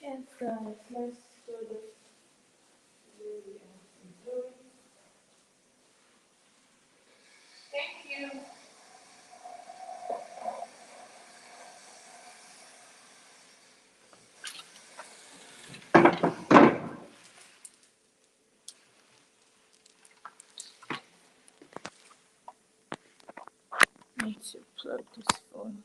Yes, guys, let's go to where we are doing. Thank you. Need to plug this phone.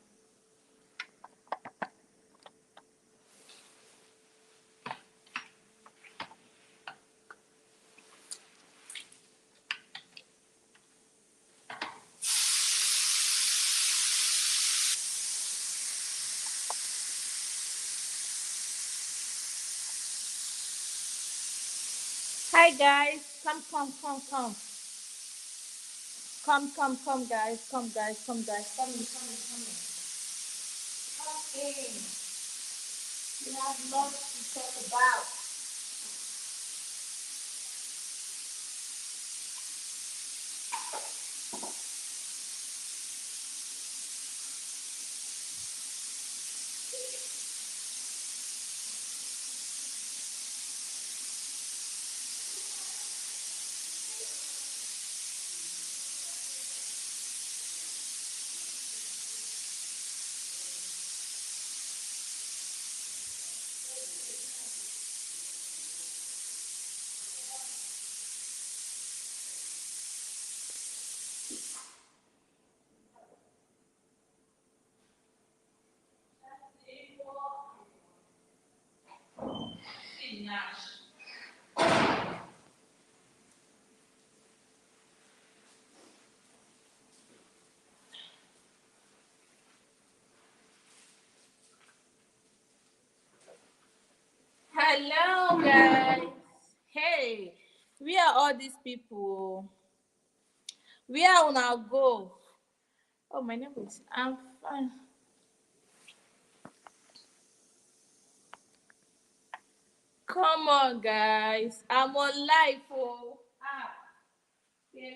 Hi guys, come guys, come in. Come in. We have lots to talk about. Hello guys. Hey, we are all these people. Where una go? Oh, my name is. I'm fine. Come on, guys. I'm on live. Oh, yeah.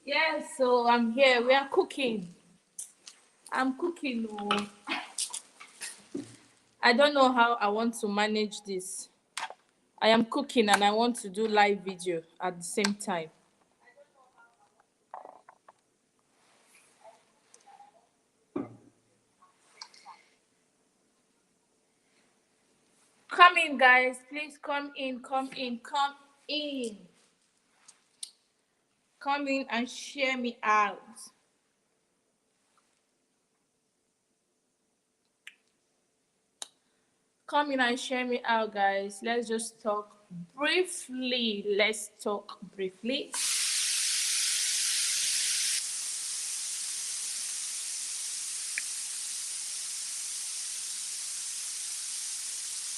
Yes, so I'm here. We are cooking. I'm cooking. Oh. I don't know how I want to manage this. I am cooking and I want to do live video at the same time. Come in, guys. Please come in, come in, come in. Come in and share me out. Come in and share me out, guys. Let's just talk briefly. Let's talk briefly.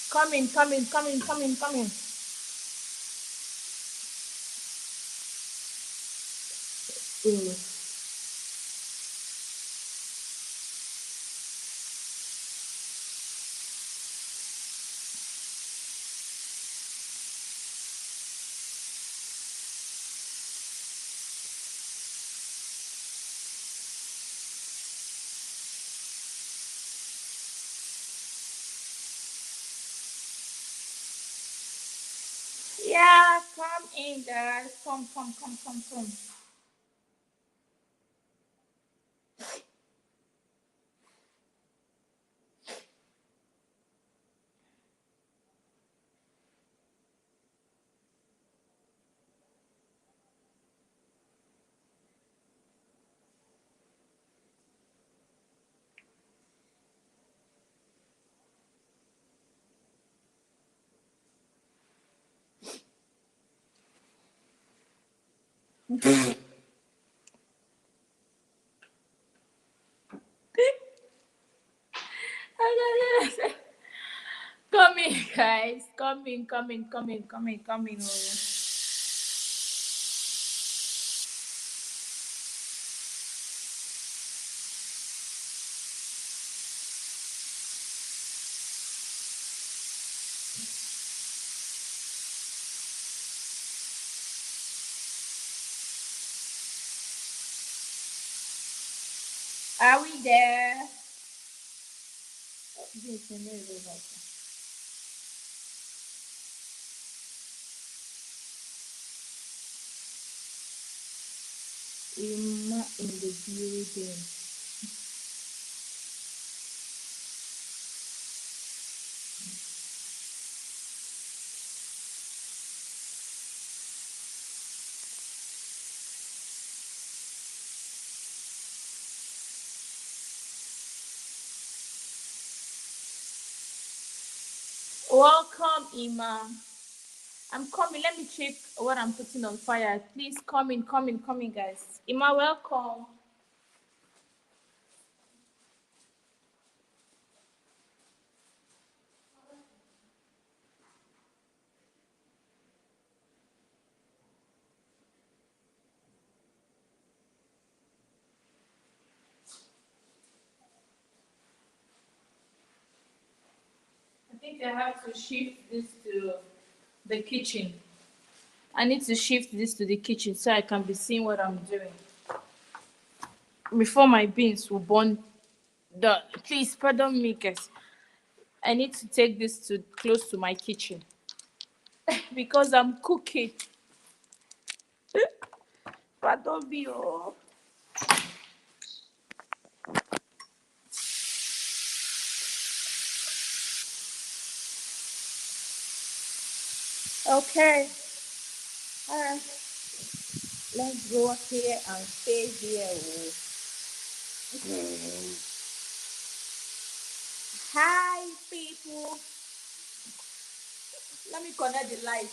Come in, come in, come in, come in, come in. Mm. Yeah, come in, guys. Come, come, come, come, come. Come in, guys. Come in, come in, come in, come in, come in. Oh. Are we there? Yes, I know it is okay. Ima in the building. Welcome, Ima. I'm coming. Let me check what I'm putting on fire. Please come in, come in, come in, guys. Ima, welcome. I think I have to shift this to the kitchen. I need to shift this to the kitchen so I can be seeing what I'm doing before my beans will burn. Please pardon me, guys. I need to take this to close to my kitchen because I'm cooking. Pardon me, oh. Okay. All right. Let's go here and stay here. Oh. Hi, people. Let me connect the light.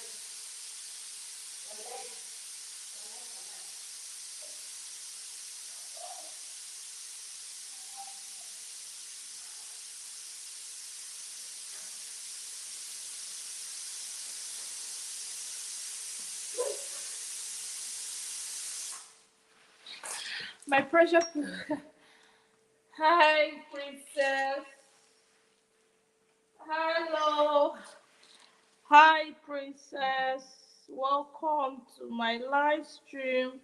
My pressure cooker. Hi, princess. Hello. Hi, princess. Welcome to my live stream.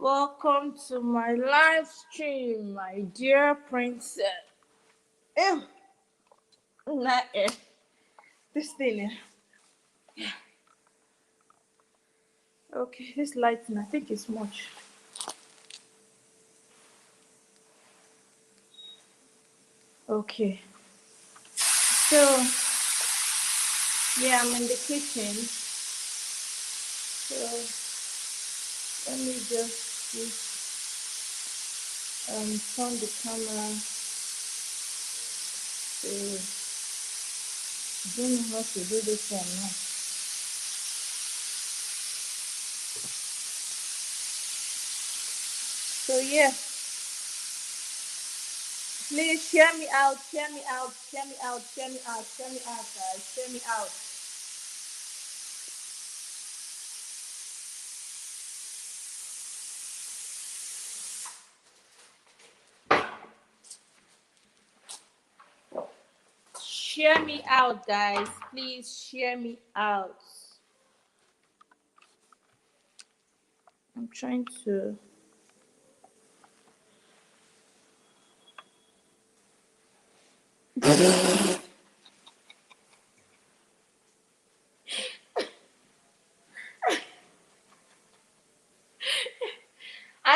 Welcome to my live stream, my dear princess. Ew, nah, this thing. Okay, this lighting, I think it's much. Okay, so yeah, I'm in the kitchen. So let me just turn the camera to. I don't know how to do this one now. So yeah, please share me out, share me out, share me out, share me out, share me out, guys, share me out. Share me out, guys. Please share me out. I'm trying to. I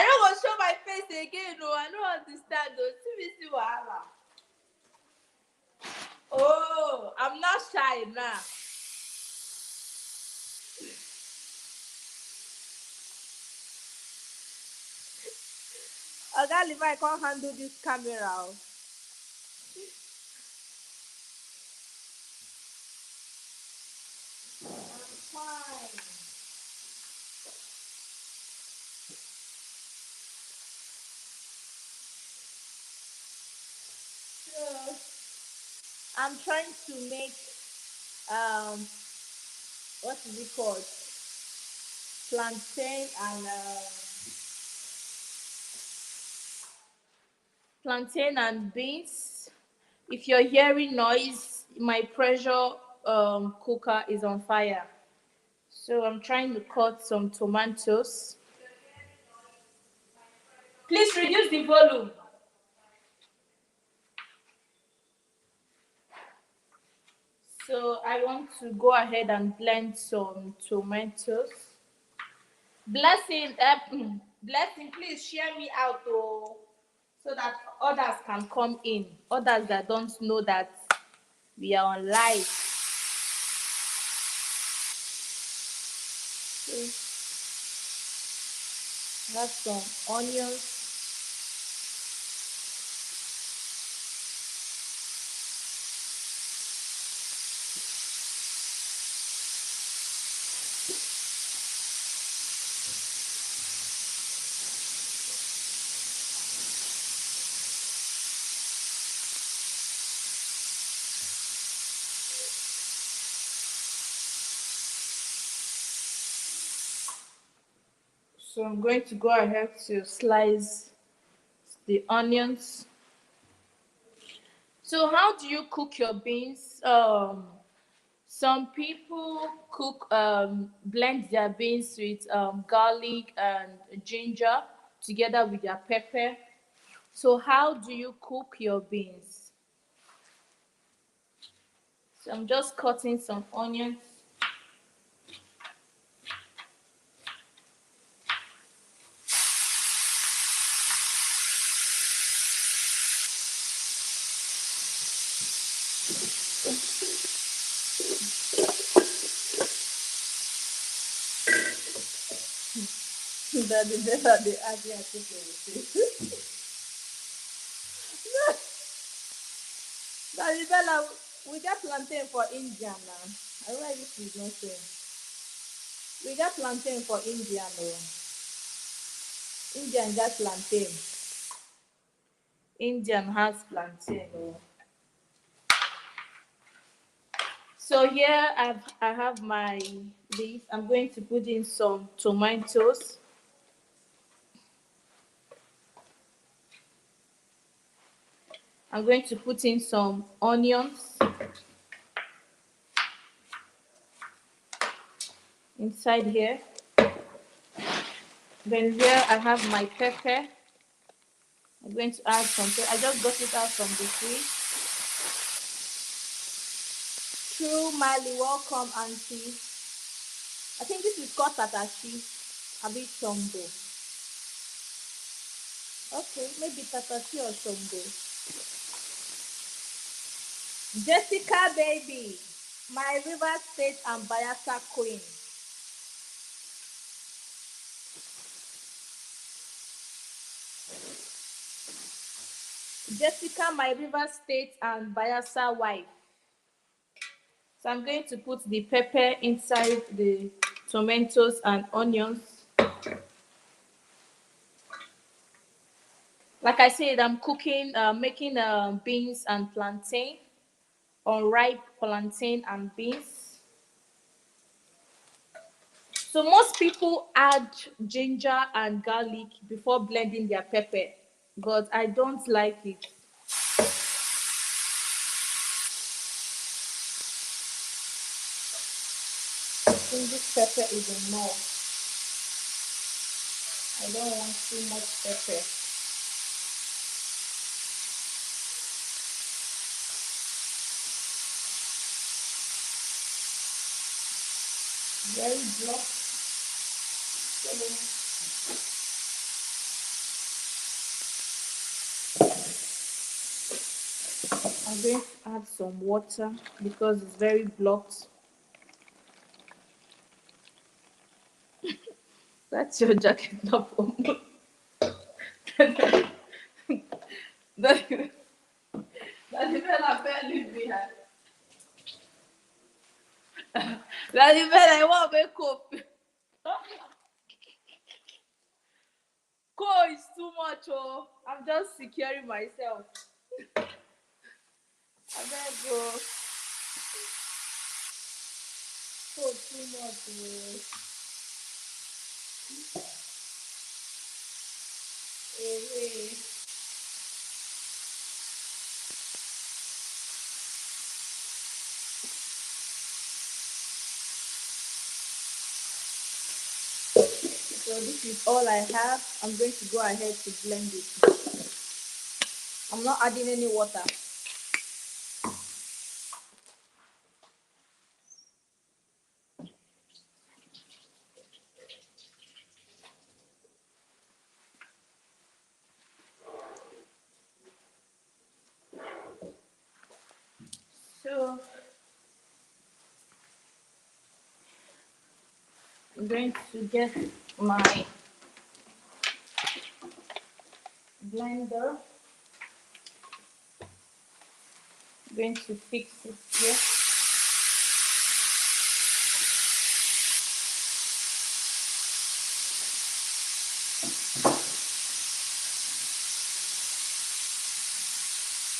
don't want to show my face again. No, I don't understand. Though. See, wahala. Oh, I'm not shy now. I got if I can't handle this camera. Fine. So, I'm trying to make um what is it called? Plantain and beans. If you're hearing noise, my pressure cooker is on fire. So I'm trying to cut some tomatoes. Please reduce the volume. So I want to go ahead and blend some tomatoes. Blessing, blessing, please share me out oh, so that others can come in. Others that don't know that we are on live. So have some onions. So I'm going to go ahead to slice the onions. So how do you cook your beans? Some people blend their beans with garlic and ginger together with their pepper. So how do you cook your beans? So I'm just cutting some onions. That the better the idea cooking. That the better we get plantain for India now. I don't know if this is not saying. We get plantain for India now. Indian got plantain. Indian has plantain. Oh. So here I have my this. I'm going to put in some tomatoes. I'm going to put in some onions inside here. Then here I have my pepper. I'm going to add some pepper. I just got it out from the fridge. True Mali, welcome, auntie. I think this is called tatashi. A bit chombo. Okay, maybe tatashi or chombo. Jessica, baby, my River State and Bayelsa queen. Jessica, my River State and Bayelsa wife. So I'm going to put the pepper inside the tomatoes and onions. Like I said, I'm cooking, making beans and plantain, unripe plantain and beans. So most people add ginger and garlic before blending their pepper, but I don't like it. I think this pepper is enough. I don't want too much pepper. Very block. I'm going to add some water because it's very blocked. That's your jacket, not for me. That's even a barely behind. That's even I want to make up. Cold is too much, oh. I'm just securing myself. I beg you. Cold too much, oh. Hey. So this is all I have. I'm going to go ahead to blend it. I'm not adding any water. So I'm going to get my blender. I'm going to fix it here.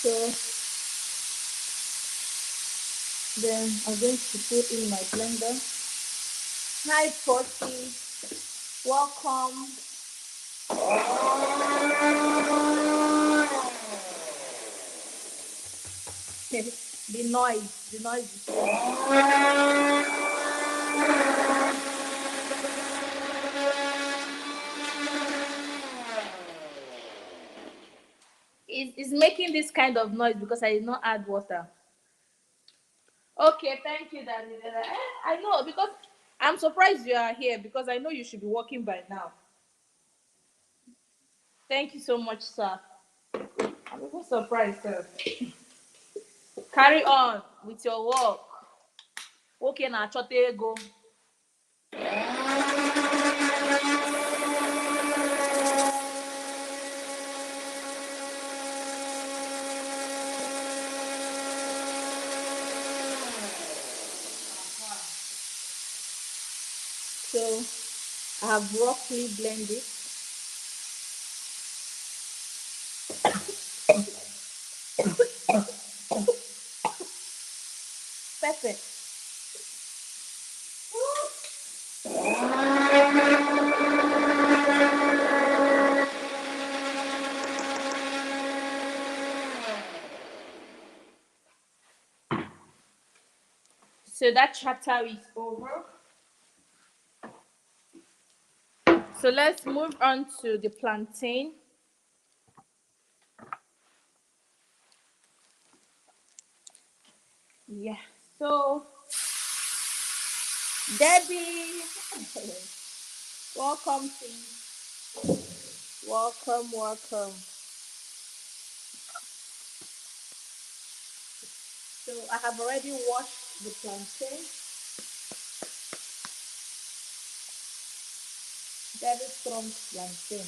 So then I'm going to put in my blender. Hi, Porty. Welcome. The noise is so it's making this kind of noise because I did not add water. Okay, thank you, Daddy. I know because I'm surprised you are here because I know you should be working by now. Thank you so much, sir. I'm even surprised, sir. Carry on with your work. Okay, now chote ego. So I have roughly blended. Perfect. So that chapter is over. So let's move on to the plantain. Yeah. So Debbie, welcome, please. Welcome, welcome. So I have already washed the plantain. Very strong plantain.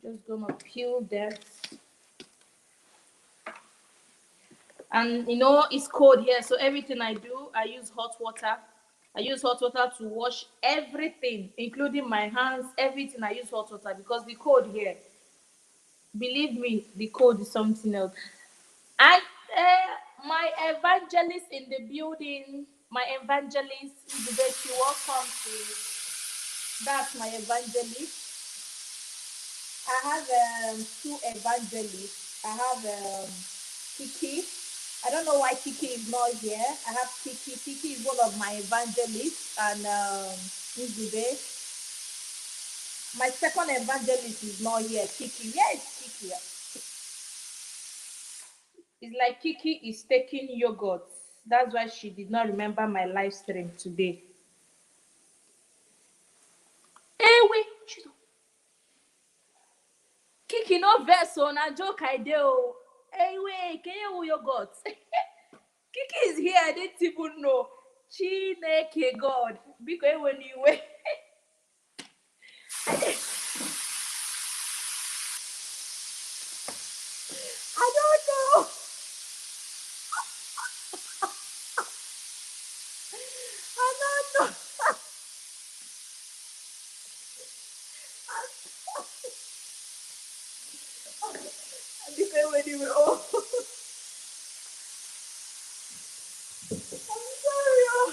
Just gonna peel that. And you know it's cold here, so everything I do, I use hot water. I use hot water to wash everything, including my hands, everything. I use hot water because the cold here, believe me, the cold is something else. And my evangelist in the building, my evangelist is the best. You welcome to. That's my evangelist. I have two evangelists. I have Kiki. I don't know why Kiki is not here. I have Kiki. Kiki is one of my evangelists, and Nzube. My second evangelist is not here. Kiki, where is Kiki? It's like Kiki is taking yogurt. That's why she did not remember my live stream today. Hey, wait, Kiki no verse on a joke I do. Hey, wait, can you yogurt? Kiki is here. I didn't even know. Chineke God. Because when you wait. I don't know. I don't know. Because when you were oh. I'm sorry. Oh.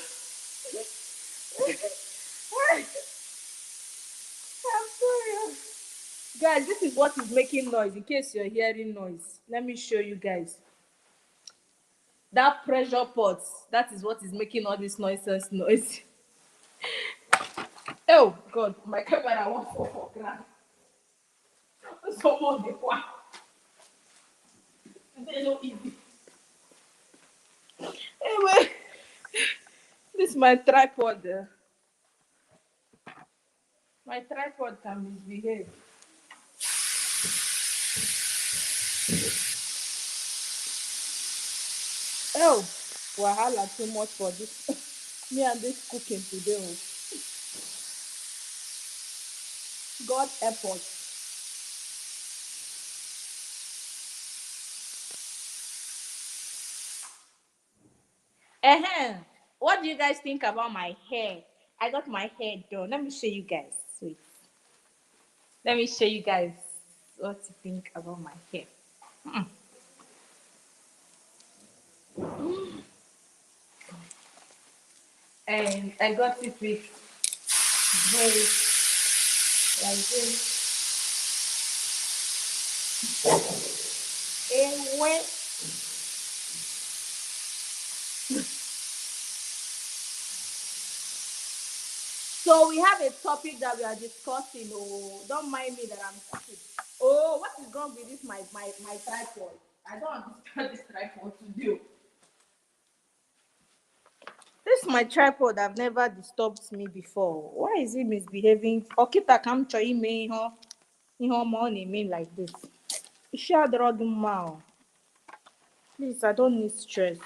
I'm sorry. Oh. Guys, this is what is making noise. In case you're hearing noise, let me show you guys. That pressure pot, that is what is making all this nonsense noise. Oh God, my camera won't fall for ground. Someone dey qua. They no easy. Anyway, this is my tripod. My tripod can misbehave. Oh, wahala too much for this. Me and this cooking today. Oh. God help us. What do you guys think about my hair? I got my hair done. Let me show you guys. Wait. Let me show you guys what you think about my hair. And I got it with braids like this. And when so we have a topic that we are discussing. Oh, don't mind me that I'm talking. Oh, what is wrong with this my tripod? I don't understand this tripod to do. This my tripod have never disturbed me before. Why is it misbehaving? Okita come try me money mean like this. Share the road now. Please, I don't need stress.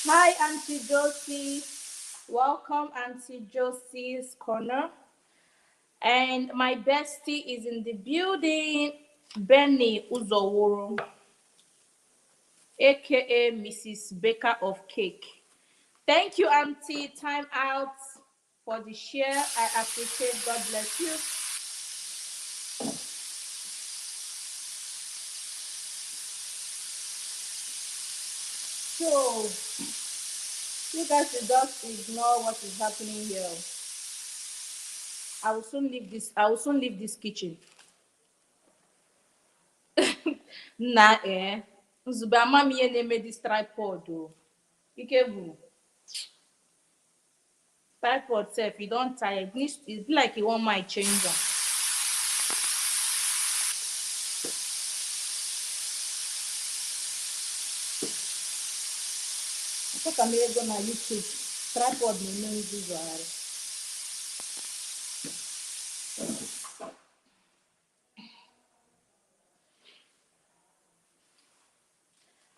Hi, Auntie Josie. Welcome, Auntie Josie's corner. And my bestie is in the building, Benny Uzoworo, aka Mrs. Baker of Cake. Thank you, Auntie. Time out for the share. I appreciate. God bless you. So You guys should just ignore what is happening here. I will soon leave this. I will soon leave this kitchen. Na nzube ama m ihe na-eme this tripod o. Ike bụ tripod sef, e don tire. It be like e wan my change am. Ọkụka m ego na YouTube. Tripod na-eme nzuzugharị.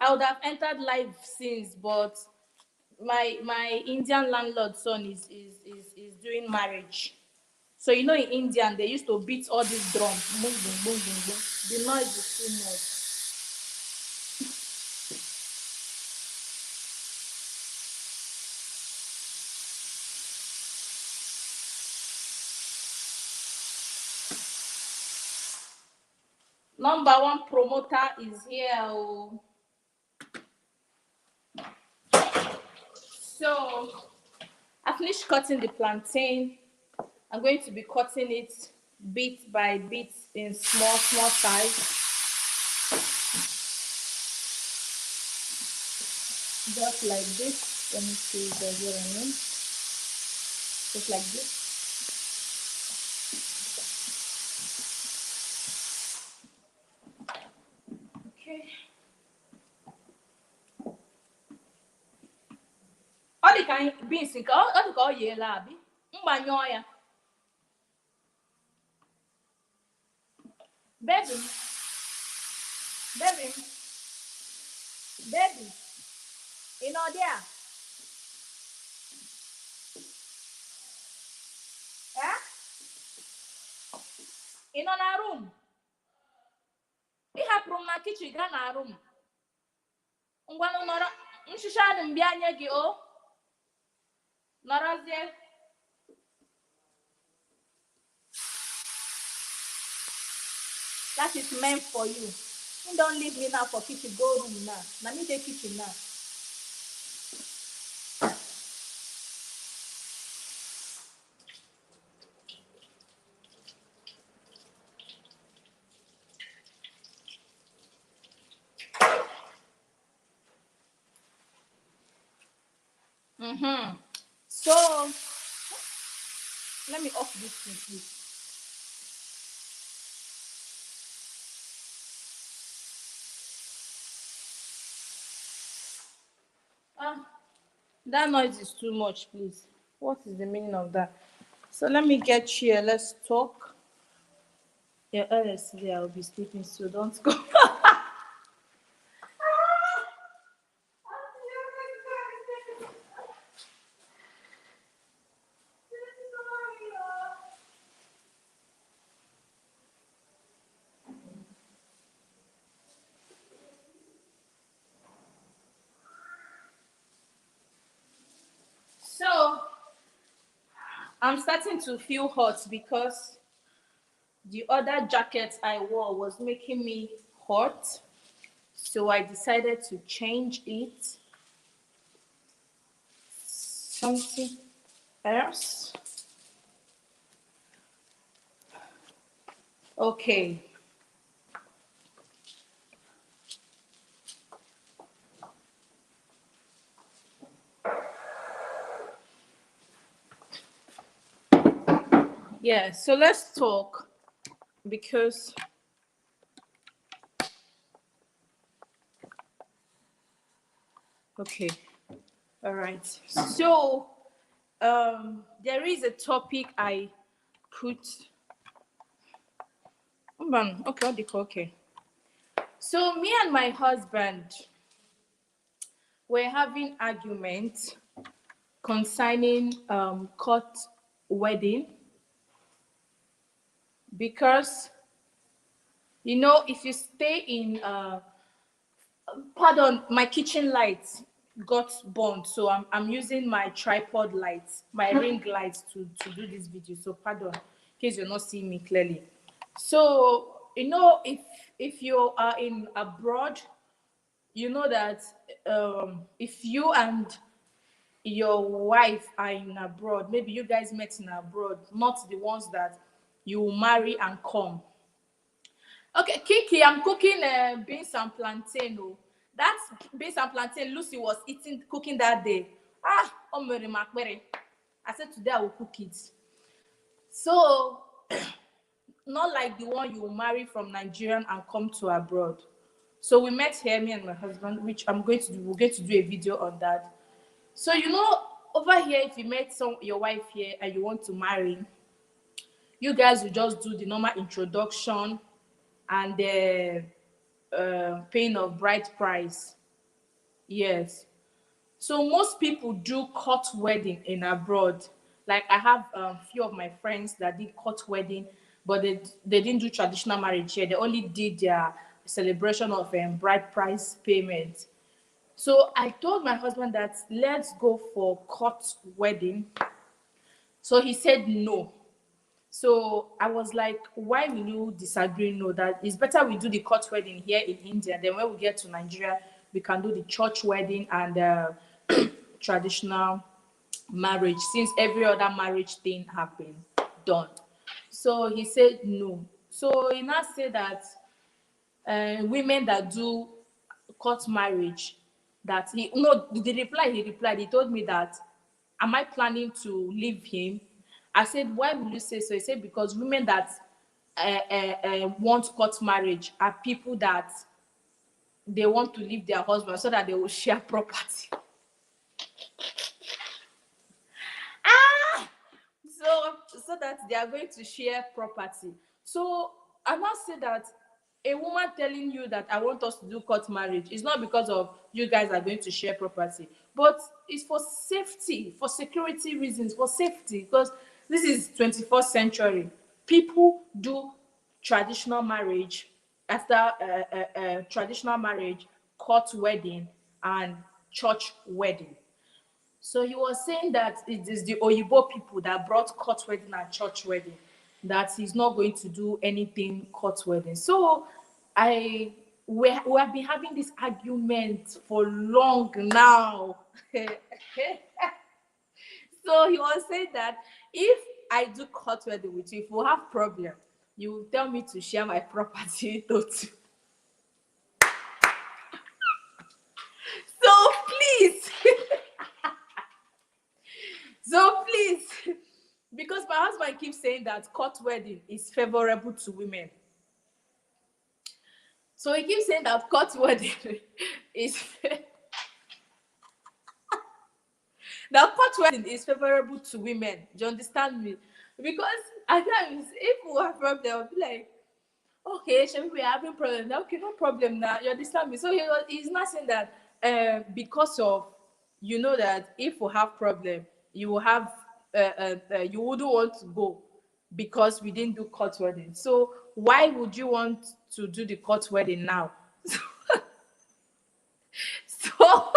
I would have entered live since, but my Indian landlord son is doing marriage. So you know in India they used to beat all these drums, boom boom boom boom boom. The noise is too much. Number one promoter is here. Oh. So I finished cutting the plantain. I'm going to be cutting it bit by bit in small size. Just like this. Let me see if there's what I mean. Just like this. Okay. Ọ dị ka beans nke ọ dị ka ọ yeela abi mgbanyụọ ya. Baby, baby, baby, ị nọ there? Eh? Ị nọ na room? Ị hapụrụ m na kitchen gaa na room. Ngwanụ nọrọ nchicha anụ m bịa nye gị o. Nọrọzie. That is meant for you. You don't leave me now for kitchen, go room now. Na me dey kitchen now. So let me off this thing, please. That noise is too much, please. What is the meaning of that? So let me get here. Let's talk. Yeah, honestly, I'll be sleeping, so don't go. So I'm starting to feel hot because the other jacket I wore was making me hot. So I decided to change it. Something else. Okay. Yeah, so let's talk because okay. All right. So there is a topic I put okay. So me and my husband were having arguments concerning court wedding because you know if you stay in pardon, my kitchen light got burned, so I'm using my tripod light, my ring light to do this video, so pardon in case you're not seeing me clearly. So you know if you are in abroad, you know that if you and your wife are in abroad, maybe you guys met in abroad, not the ones that you will marry and come. Okay, Kiki, I'm cooking beans and plantain. Oh, that's beans and plantain Lucy was eating, cooking that day. Ah, Omeri Makbere. I said today I will cook it. So, not like the one you will marry from Nigerian and come to abroad. So we met here, me and my husband, which I'm going to do. We're going to do a video on that. So over here, if you met your wife here and you want to marry, you guys will just do the normal introduction and the paying of bride price. Yes. So most people do court wedding in abroad. Like I have a few of my friends that did court wedding, but they didn't do traditional marriage here. They only did their celebration of bride price payment. So I told my husband that let's go for court wedding. So he said no. So I was like, why will you disagree? No, that it's better we do the court wedding here in India. Then when we get to Nigeria, we can do the church wedding and traditional marriage, since every other marriage thing have been done. So he said no. So he now said that women that do court marriage, that he no the reply he replied, he told me that, am I planning to leave him? I said, why will you say so? He said, because women that want court marriage are people that they want to leave their husband so that they will share property. So that they are going to share property. So I must say that a woman telling you that I want us to do court marriage is not because of you guys are going to share property, but it's for safety, for security reasons, for safety, because this is 21st century. People do traditional marriage after traditional marriage, court wedding, and church wedding. So he was saying that it is the Oyibo people that brought court wedding and church wedding, that he's not going to do anything court wedding. So I we have been having this argument for long now. So he was saying that if I do court wedding with you, if we have problem, you will tell me to share my property too. So please, so please, because my husband keeps saying that court wedding is favorable to women. So he keeps saying that court wedding is that court wedding is favorable to women. Do you understand me? Because at times, if we have problem, they'll be like, okay, shall we are having problem? Okay, no problem now. You understand me? So he's not saying that because of, that if we have problem, you will have you wouldn't want to go because we didn't do court wedding. So why would you want to do the court wedding now? So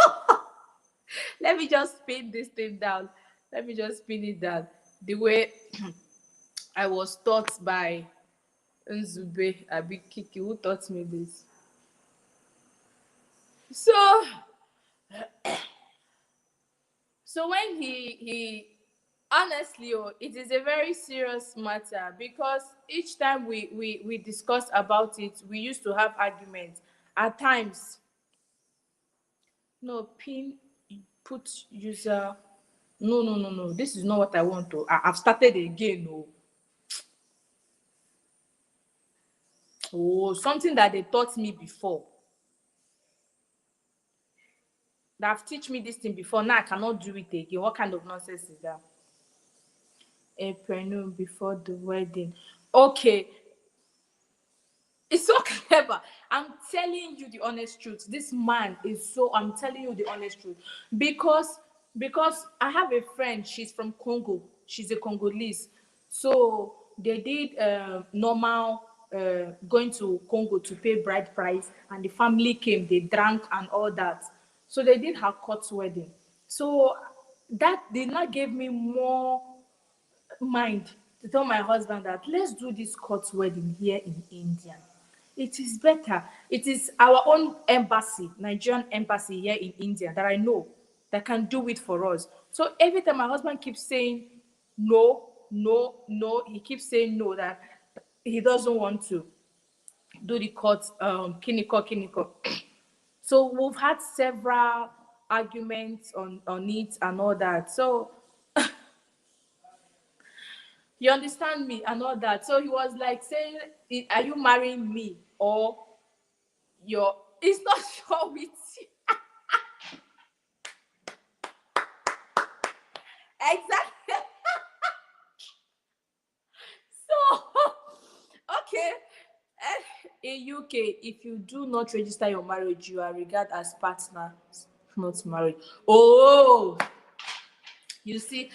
let me just spin this thing down. Let me just spin it down the way I was taught by Nzube Abikiki, who taught me this. So, when he honestly, it is a very serious matter, because each time we discuss about it, we used to have arguments. At times, no pin, put user. No, no, no, no. This is not what I want to. I've started again. No. Oh, something that they taught me before. They've teach me this thing before. Now I cannot do it again. What kind of nonsense is that? A prenup before the wedding. Okay, it's so clever. I'm telling you the honest truth. This man is so. I'm telling you the honest truth, because I have a friend. She's from Congo. She's a Congolese. So they did normal going to Congo to pay bride price, and the family came. They drank and all that. So they did her court wedding. So that did not give me more mind to tell my husband that let's do this court wedding here in India. It is better. It is our own embassy, Nigerian embassy here in India that I know. that can do it for us. So every time my husband keeps saying no, no, no, he keeps saying no, that he doesn't want to do the court kiniko kiniko. So we've had several arguments on it and all that. So you understand me and all that. So he was like saying, are you marrying me or you're it's not sure with you. Exactly. So okay. In UK, if you do not register your marriage, you are regarded as partners, not married. Oh, you see,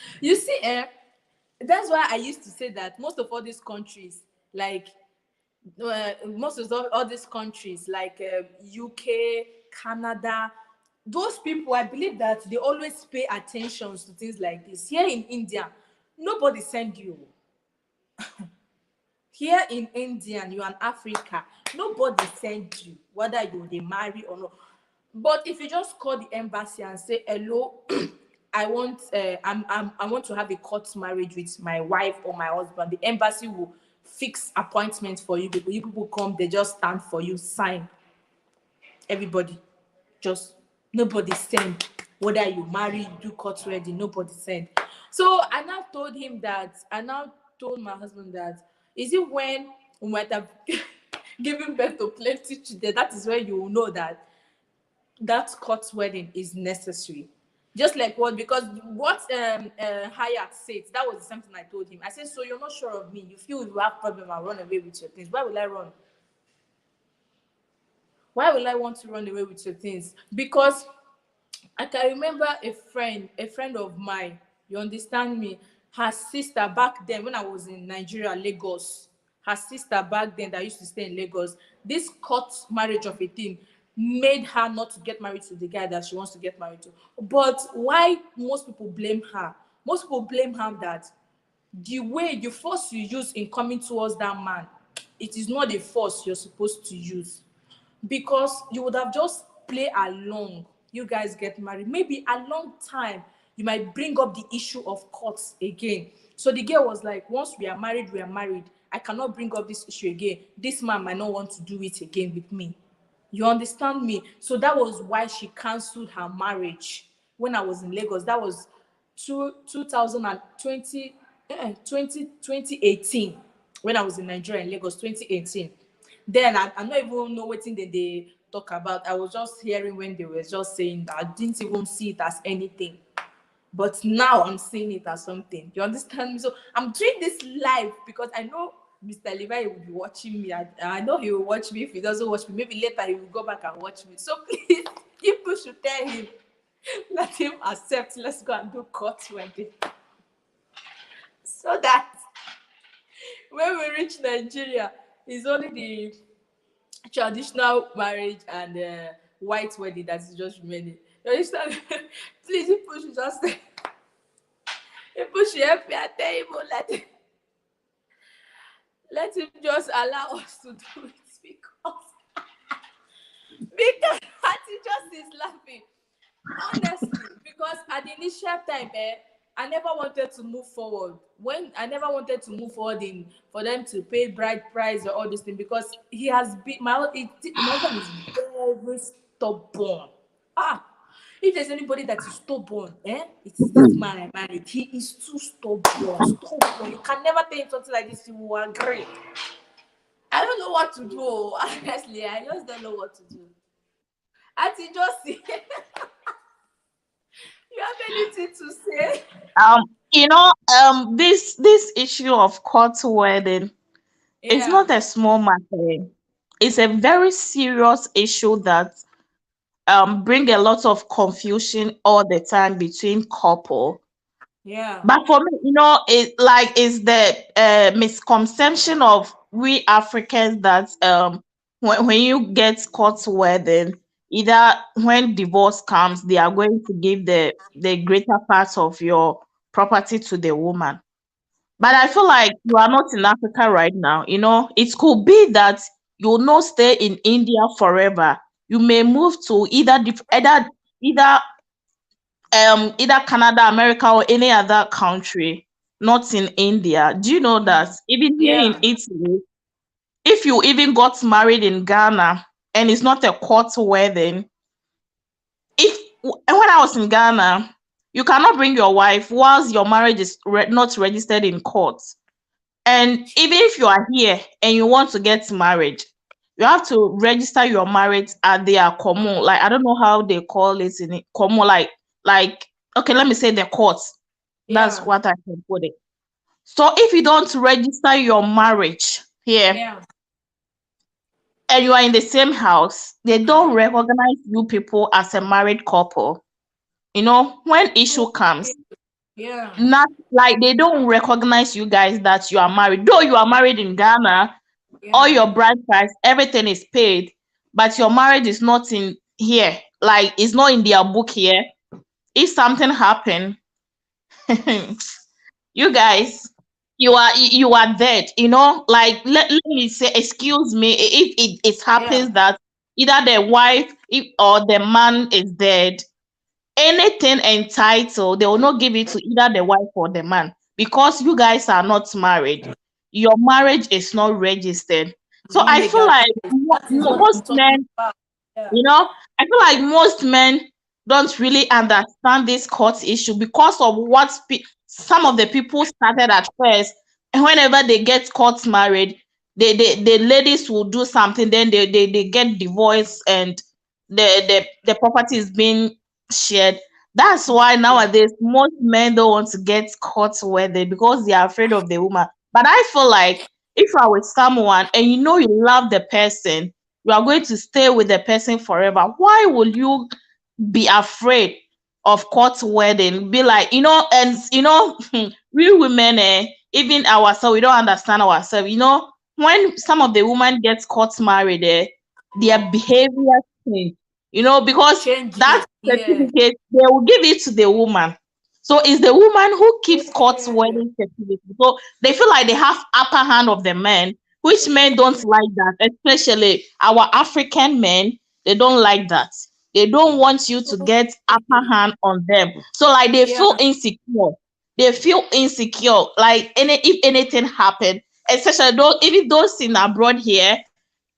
that's why I used to say that most of all these countries, like most of all these countries, like UK, Canada, those people, I believe that they always pay attention to things like this. Here in India, nobody send you. Here in India and you and Africa, nobody send you, whether you dey marry or not. But if you just call the embassy and say, hello, I want to have a court marriage with my wife or my husband, the embassy will fix appointments for you people. You people come, they just stand for you, sign. Everybody, just nobody send. Whether you marry, you do court wedding, nobody send. So I now told my husband that, is it when we might have given birth to plenty children, that is when you will know that that court wedding is necessary. Just like what, because what Hayat said, that was something I told him. I said, so you're not sure of me, you feel you have problem and run away with your things. Why will I run? Why will I want to run away with your things? Because I can remember a friend of mine, you understand me, her sister back then when I was in Nigeria, Lagos, her sister back then that used to stay in Lagos, this court marriage of a thing made her not to get married to the guy that she wants to get married to. But why most people blame her? Most people blame her that the force you use in coming towards that man, it is not the force you're supposed to use, because you would have just play along. You guys get married, maybe a long time, you might bring up the issue of courts again. So the girl was like, once we are married, we are married. I cannot bring up this issue again. This man might not want to do it again with me. You understand me? So that was why she cancelled her marriage when I was in Lagos. That was 2020, 2018, when I was in Nigeria in Lagos, 2018. Then I not even know what thing they talk about. I was just hearing when they were just saying that. I didn't even see it as anything. But now I'm seeing it as something. You understand me? So I'm doing this live because I know Mr. Levi will be watching me. I know he will watch me. If he doesn't watch me, maybe later he will go back and watch me. So please, people should tell him, let him accept. Let's go and do court wedding. So that when we reach Nigeria, it's only the traditional marriage and white wedding that is just remaining. You understand? Please, people should just people should help me and tell him, let him just allow us to do it, because he just is laughing. Honestly, because at the initial time, I never wanted to move forward. When I never wanted to move forward in for them to pay bride price or all this thing, because he has been my husband is very stubborn. Ah, if there's anybody that is stubborn, it is this man I married. He is too stubborn. Stubborn. You can never tell him something like this. He will agree. I don't know what to do. Honestly, I just don't know what to do. Auntie Josie, you have anything to say? Um, this issue of court wedding is Yeah, not a small matter. It's a very serious issue that bring a lot of confusion all the time between couple. yeah, But for me, it's the misconception of we Africans that when you get caught wedding, either when divorce comes, they are going to give the greater part of your property to the woman. But I feel like you are not in Africa right now. It could be that you will not stay in India forever. You may move to either either Canada, America, or any other country, not in India. Do you know that even here in Yeah. Italy, if you even got married in Ghana and it's not a court wedding, if when I was in Ghana, you cannot bring your wife whilst your marriage is not registered in court. And even if you are here and you want to get married, you have to register your marriage at their common. Like I don't know how they call it in common. Like okay, let me say the courts. That's Yeah. what I can put it. So if you don't register your marriage here Yeah. and you are in the same house, they don't recognize you people as a married couple. You know, when issue Okay. comes, Yeah. not like they don't recognize you guys that you are married. Though you are married in Ghana, all Yeah. your bride price, everything is paid, but your marriage is not in here. Like it's not in their book here. If something happen, you guys, you are dead. You know, like let me say, excuse me, if it Yeah. happens that either the wife or the man is dead, anything entitled, they will not give it to either the wife or the man because you guys are not married. Your marriage is not registered. It's So not I feel like legalized. That is what most I'm talking men, about. Yeah. you know, I feel like most men don't really understand this court issue because of what some of the people started at first. And whenever they get caught married, the ladies will do something, then they get divorced and the property is being shared. That's why nowadays most men don't want to get caught wedded because they are afraid of the woman. But I feel like if you are with someone and you know you love the person, you are going to stay with the person forever. Why will you be afraid of court wedding? Be like, and we women, even ourselves, we don't understand ourselves. When some of the women get court married, their behavior change. Because that Changes. Yeah. certificate they will give it to the woman. So it's the woman who keeps court Yeah. wedding certificate. So they feel like they have upper hand of the men, which men don't like that, especially our African men. They don't like that. They don't want you to get upper Okay. hand on them. So like they Yeah. feel insecure. They feel insecure. Like if anything happened, especially those even those in abroad here,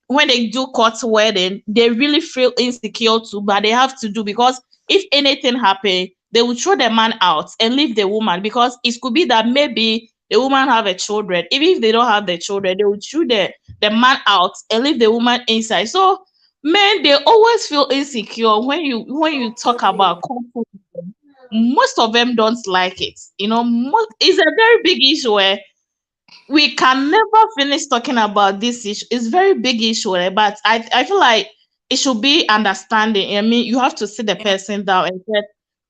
when they do court wedding, they really feel insecure too, but they have to do because if anything happen, they will throw the man out and leave the woman because it could be that maybe the woman have a children. Even if they don't have the children, they will throw the man out and leave the woman inside. So men, they always feel insecure when you talk about Okay. court wedding. Most of them don't like it. It's a very big issue we can never finish talking about this issue. It's very big issue, but I feel like it should be understanding. I mean, you have to sit the Yeah. person down and say,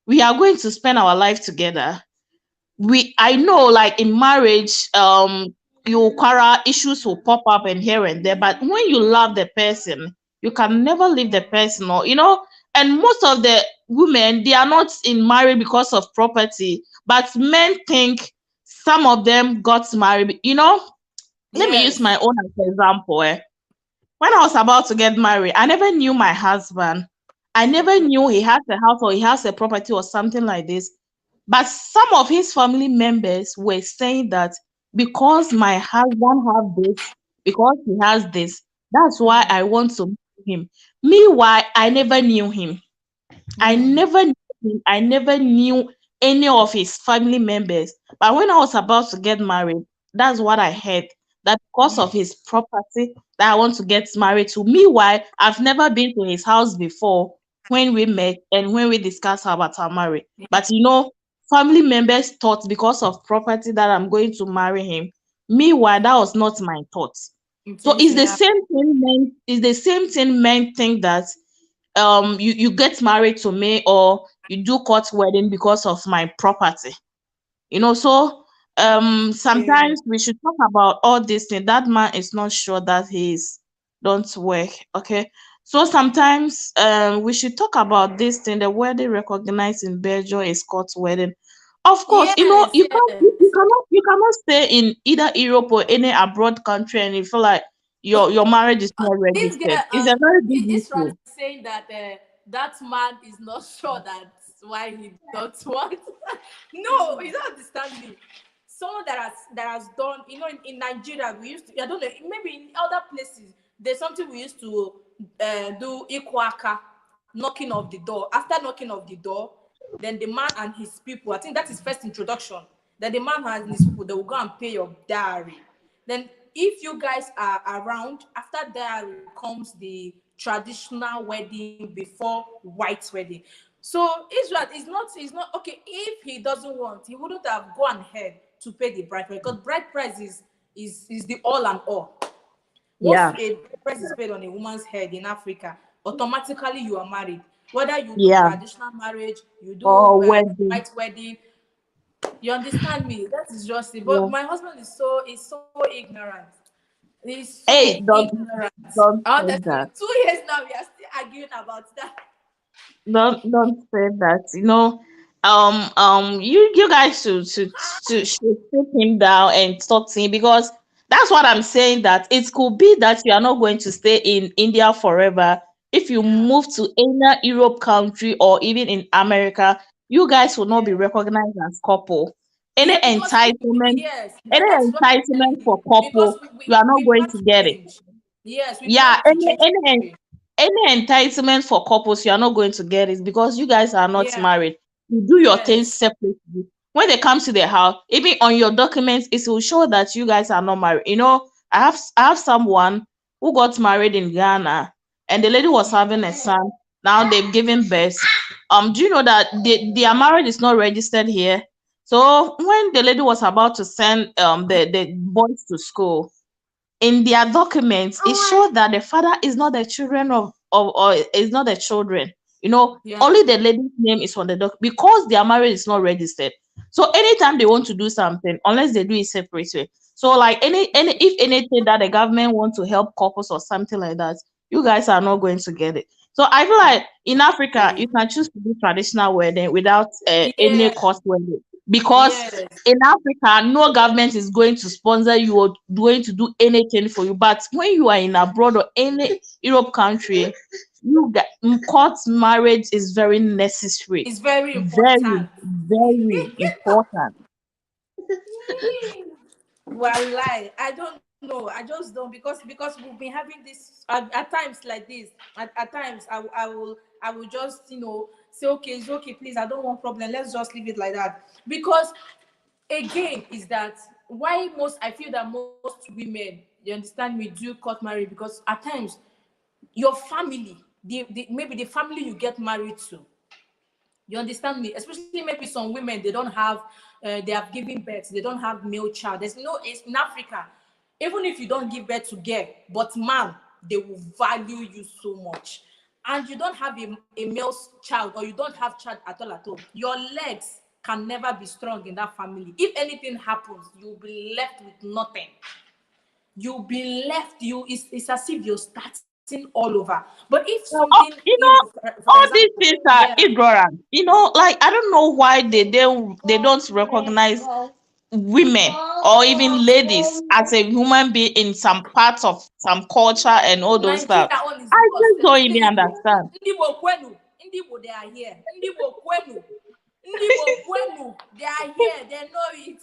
we are going to spend our life together. I know like in marriage, you quarrel, issues will pop up and here and there, but when you love the person, you can never leave the person and most of the women, they are not in marriage because of property, but men think some of them got married. Let me use my Yes. own as an example. When I was about to get married, I never knew my husband. I never Okay. knew he has a house or he has a property or something like this. But some of his family members were saying that because my husband have this, because he has this, that's why Mm. I want to marry him. Meanwhile, I never knew him. I Mm. never knew him. I never knew any of his family members. But when I was about to get married, that's what I heard. That because of his property that I want to get married to. Meanwhile, I've never been to his house before when we met and when we discussed about our marriage. But family members thought because of property that I'm going to marry him. Meanwhile, that was not my thought. So it's the Yeah. same thing men think that you get married to me or you do court wedding because of my property. So Yeah. sometimes we should talk about all these things. That man is not sure that he's don't work. Okay. So sometimes we should talk about this thing. The wedding recognized in Belgium is court wedding. Of course, Yes. you can't you Yes. cannot you cannot stay in either Europe or any abroad country and you feel like your marriage is not This registered. girl, It's a very big Israel issue. is saying that that man is not sure that. why he don't want. No, you don't understand me. Someone that has done, in Nigeria, we used to, I don't know, maybe in other places, there's something we used to do, ikwaka, knocking of the door. After knocking of the door, then the man and his people, I think that is first introduction. Then the man and his people, they will go and pay your dowry. Then if you guys are around, after dowry comes the traditional wedding before white wedding. So Israel is not okay. If he doesn't want, he wouldn't have gone ahead to pay the bride price, because bride price is the all and all. Once Yeah. a price is paid on a woman's head in Africa, automatically you are married. Whether you do Yeah. traditional marriage, you do Or wedding. white wedding, you understand me? That is just it. But Yeah. my husband is so ignorant. He's so Hey, ignorant. don't say Honestly, that. 2 years now, we are still arguing about that. Don't say that. You guys should sit him down and talk to him, because that's what I'm saying, that it could be that you are not going to stay in India forever. If you Yeah, move to any Europe country or even in America, you guys will not be yeah, recognized as couple. Any yeah. Because entitlement, yes, any that is what I'm telling entitlement you. for Because couple, we, you we, are not we going plan to to get it. change. Yes, we Yeah, plan to change. any entitlement for couples, you are not going to get it, because you guys are not Yeah, married. You do your things yes, separately. When they come to the house, even on your documents, it will show that you guys are not married. I have someone who got married in Ghana, and the lady was having a son. Now they've given birth. Do you know that their marriage is not registered here? So when the lady was about to send the boys to school, in their documents, it showed that the father is not the children of or is not the children. yeah, Only the lady's name is on the doc, because their marriage is not registered. So anytime they want to do something, unless they do it separately. So like any if anything that the government want to help couples or something like that, you guys are not going to get it. So I feel like in Africa, you can choose to do traditional wedding without any yeah, cost wedding, because yes, in Africa, no government is going to sponsor you or going to do anything for you. But when you are in abroad or any Europe country, court marriage is very necessary, it's very very, important. very important. Well, lie. I don't know. I just don't, because we've been having this at times like this. At times, I will just say, okay, it's okay, please. I don't want problem. Let's just leave it like that. Because again, is that why most I feel that most women, you understand me, do court marriage, because at times your family, maybe the family you get married to, you understand me? Especially maybe some women, they don't have, they have given birth, they don't have male child. It's in Africa. Even if you don't give birth to girl, but man, they will value you so much. And you don't have a male child, or you don't have child at all at all. Your legs can never be strong in that family. If anything happens, you'll be left with nothing. You'll be left, it's as if you're starting all over. But if something, Oh, for all these example, things are yeah, ignorant. Like I don't know why they don't recognize women or even ladies as a human being in some parts of some culture and all those stuff. Nigeria own is I worse. just don't Ndị even Igbo, understand. ndị Igbo kwenu, ndị Igbo they are here. Ndị Igbo kwenu, ndị Igbo kwenu, they are here. They know it.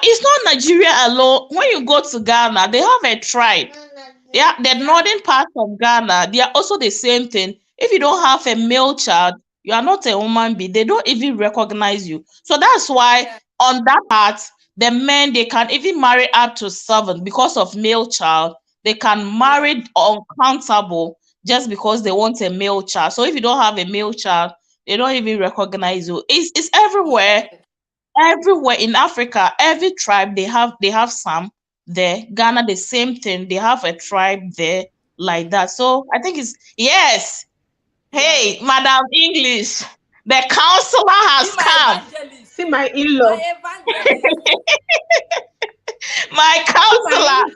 It's not Nigeria alone. When you go to Ghana, they have a tribe. Yeah, the Yeah, northern part of Ghana, they are also the same thing. If you don't have a male child, you are not a human being. They don't even recognize you. So that's why yeah, on that part, the men, they can even marry up to 7 because of male child. They can yeah, marry uncountable just because they want a male child. So if you don't have a male child, they don't even recognize you. It's everywhere, yeah. everywhere in Africa. Every tribe, they have some there. Ghana, the same thing. They have a tribe there like that. So I think it's yes. Yeah. Hey, Madam English, the counselor See has my come. evangelist. See my My in-law. evangelist. My See my counselor, in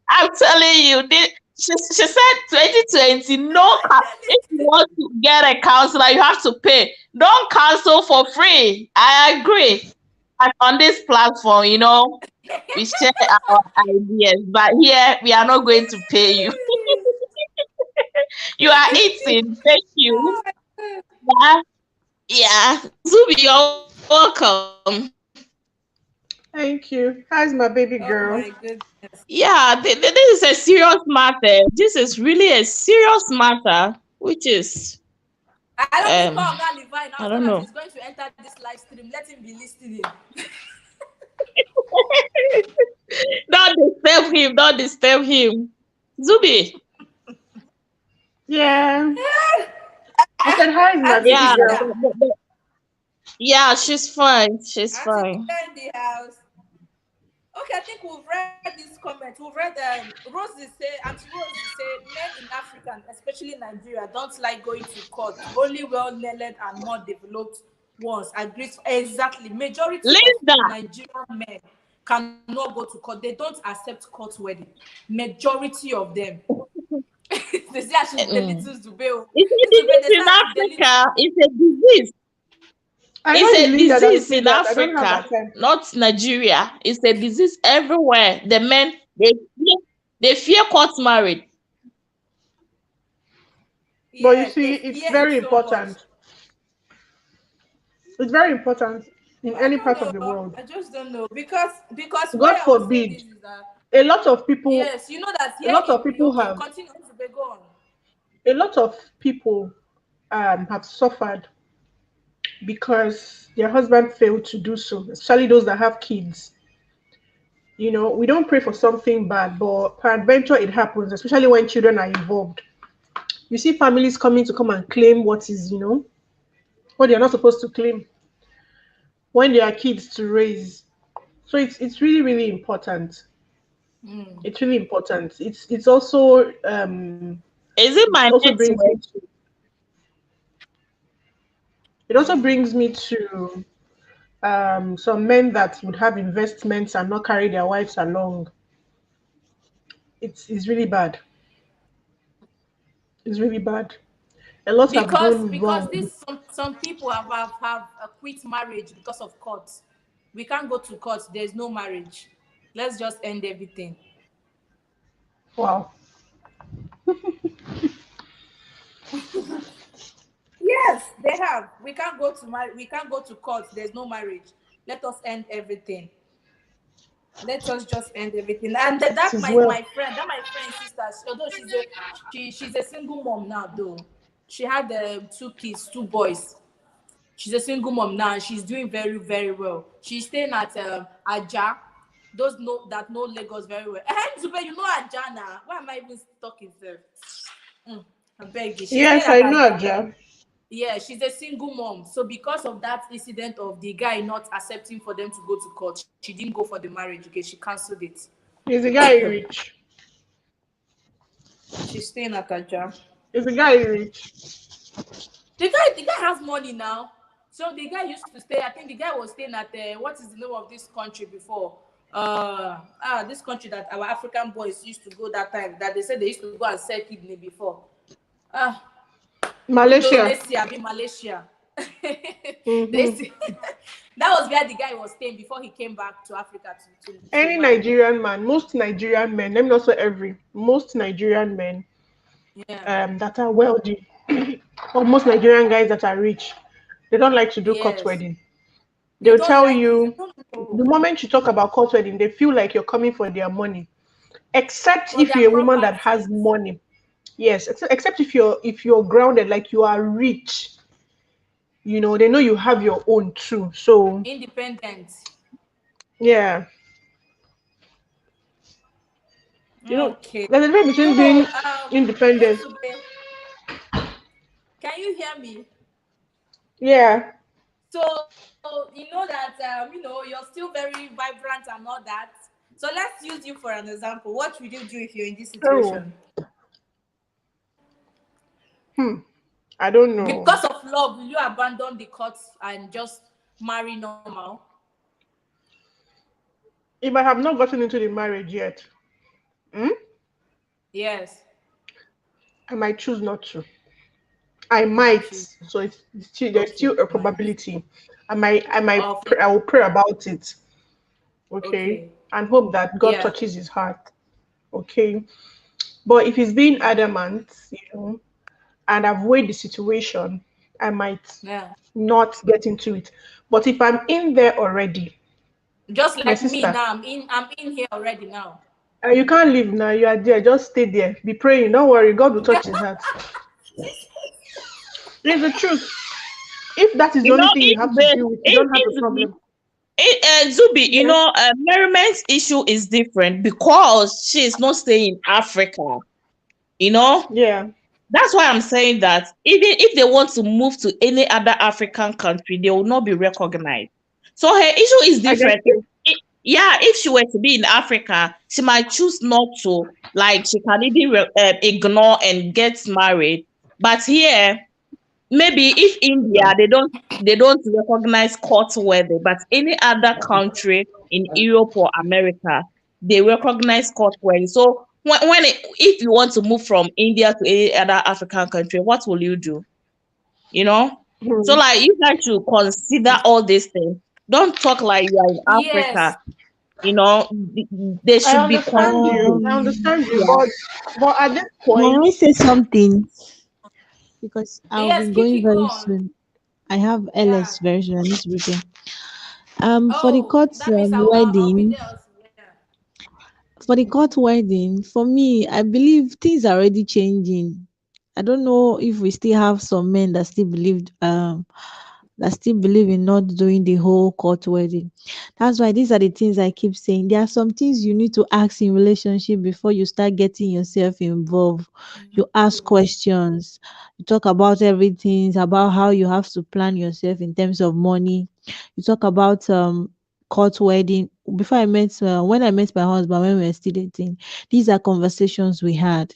I'm telling you, she said 2020. No, if you Evangelist. want to get a counselor, you have to pay. Don't counsel for free. I agree. And on this platform, we share our ideas, but here we are not going to pay you. You are eating. Thank you. Oh my God. Yeah. Yeah, Zubi, you're welcome. Thank you. How's my baby Oh girl? my goodness. Yeah, this is a serious matter. This is really a serious matter, which is I don't think um, call Oga Levi now I so don't that know. he's going to enter this live stream. Let him be listening. Don't disturb him. Don't disturb him. Zubi. Yeah. I said, how's my Auntie baby Yeah, girl? Victor. yeah, she's fine. She's Auntie fine. Victor in the house. Okay, I think we've read this comment. We've read Rose say, Auntie Rose say, men in Africa, and especially Nigeria, don't like going to court. Only well-learned and more developed ones agree. Exactly. Majority of Linda. Nigerian men cannot go to court. They don't accept court wedding. Majority of them. They say I should Mm. belittle Zubeo. It's a Zubeo, they disease say in I should belittle. Africa. It's a disease. I know It's it's a Linda that will disease say in that. I don't have Africa, that time. not Nigeria. It's a disease everywhere. The men they fear court marriage. But you Yes, see, they it's fear very it so much. important. It's very important in I any don't part of know. the world. I just don't know because God why I was saying forbid. this is that A lot of people, yes, you know that a here lot of in people okay, have, continue to go on. a lot of people have suffered because their husband failed to do so, especially those that have kids. You know, we don't pray for something bad, but peradventure it happens, especially when children are involved. You see families coming to come and claim what is, what they're not supposed to claim when they are kids to raise. So it's really, really important. Mm. It's really important. It's also Is it it my also brings me network? to it also brings me to some men that would have investments and not carry their wives along. It's really bad. It's really bad. A lot have gone Because wrong. this some people have quit marriage because of court. We can't go to court. There's no marriage. Let's just end everything. Wow. Yes, they have. We can't go to we can't go to court. There's no marriage. Let us end everything. Let us just end everything. And It that is my well. friend, that my friend's sister, although she's a single mom now though. She had two kids, two boys. She's a single mom now and she's doing very, very well. She's staying at Aja. Those know Lagos very well. Zube, you know Aja now. Why am I even talking there? I beg you. She's staying Yes, at I know, Aja. Aja. Yeah, she's a single mom. So because of that incident of the guy not accepting for them to go to court, she didn't go for the marriage because she cancelled it. Is the guy rich? She's staying at Aja. Is the guy rich? The guy has money now. So the guy used to stay. I think the guy was staying at what is the name of this country before? This country that our African boys used to go that time. That they said they used to go and sell kidney before. Ah, Malaysia. Indonesia, be Malaysia. They Hmm. say, that was where the guy was staying before he came back to Africa to Any marry. Nigerian man, most Nigerian men, let me not say every, most Nigerian men Yeah. that are wealthy, or most Nigerian guys that are rich, they don't like to do court Yes. wedding. They They'll don't tell like it. I you don't know. the moment you talk about court wedding, they feel like you're coming for their money. Except For if their you're a woman that has properties. money. Yes, except if you're grounded, like you are rich, they know you have your own too. So Independent. yeah, Okay. there's a difference So between being independent. Rosube, can you hear me? Yeah. So you know that you're still very vibrant and all that. So let's use you for an example. What would you do if you're in this Oh, situation? I don't know. Because of love, will you abandon the courts and just marry normal? If I have not gotten into the marriage yet, hmm, Yes. I might choose not to. I You might might. choose. So there's Okay, still a might. probability. I Okay. I will pray about it. Okay, Okay. and hope that God Yeah. touches his heart. Okay, but if he's being adamant, and I've weighed the situation, I might Yeah. not get into it. But if I'm in there already, Just my like me sister, now. I'm in here already now. you can't leave now. You are there. Just stay there. Be praying. Don't worry. God will touch his heart. It's the truth. If that is the You only know, thing you have to deal with, you don't have a if problem. Zubi, you Yes. know, Merriman's issue is different because she is not staying in Africa. You know, Yeah. that's why I'm saying that even if they want to move to any other African country, they will not be recognized. So her issue is I guess different. so. Yeah, if she were to be in Africa, she might choose not to. Like she can even ignore and get married. But here, maybe if India they don't recognize court wedding, but any other country in Europe or America they recognize court wedding. So if you want to move from India to any other African country, what will you do? You know, so Hmm. like you guys should consider all these things. Don't talk like you are in Yes. Africa. You know, they I should be understand you. considered. I Um, understand you. Yeah. But at this can point, I say something? Because I'll be Yes, going Kiki, go very on. soon. I have Yeah. LS version. I need to prepare. For the Oh, court that means I'll be wedding, there also. Yeah. for me, I believe things are already changing. I don't know if we still have some men that still believe in not doing the whole court wedding. That's why these are the things I keep saying. There are some things you need to ask in relationship before you start getting yourself involved. You ask questions, you talk about everything, about how you have to plan yourself in terms of money. You talk about court wedding. Before I met when I met my husband when we were still dating, these are conversations we had.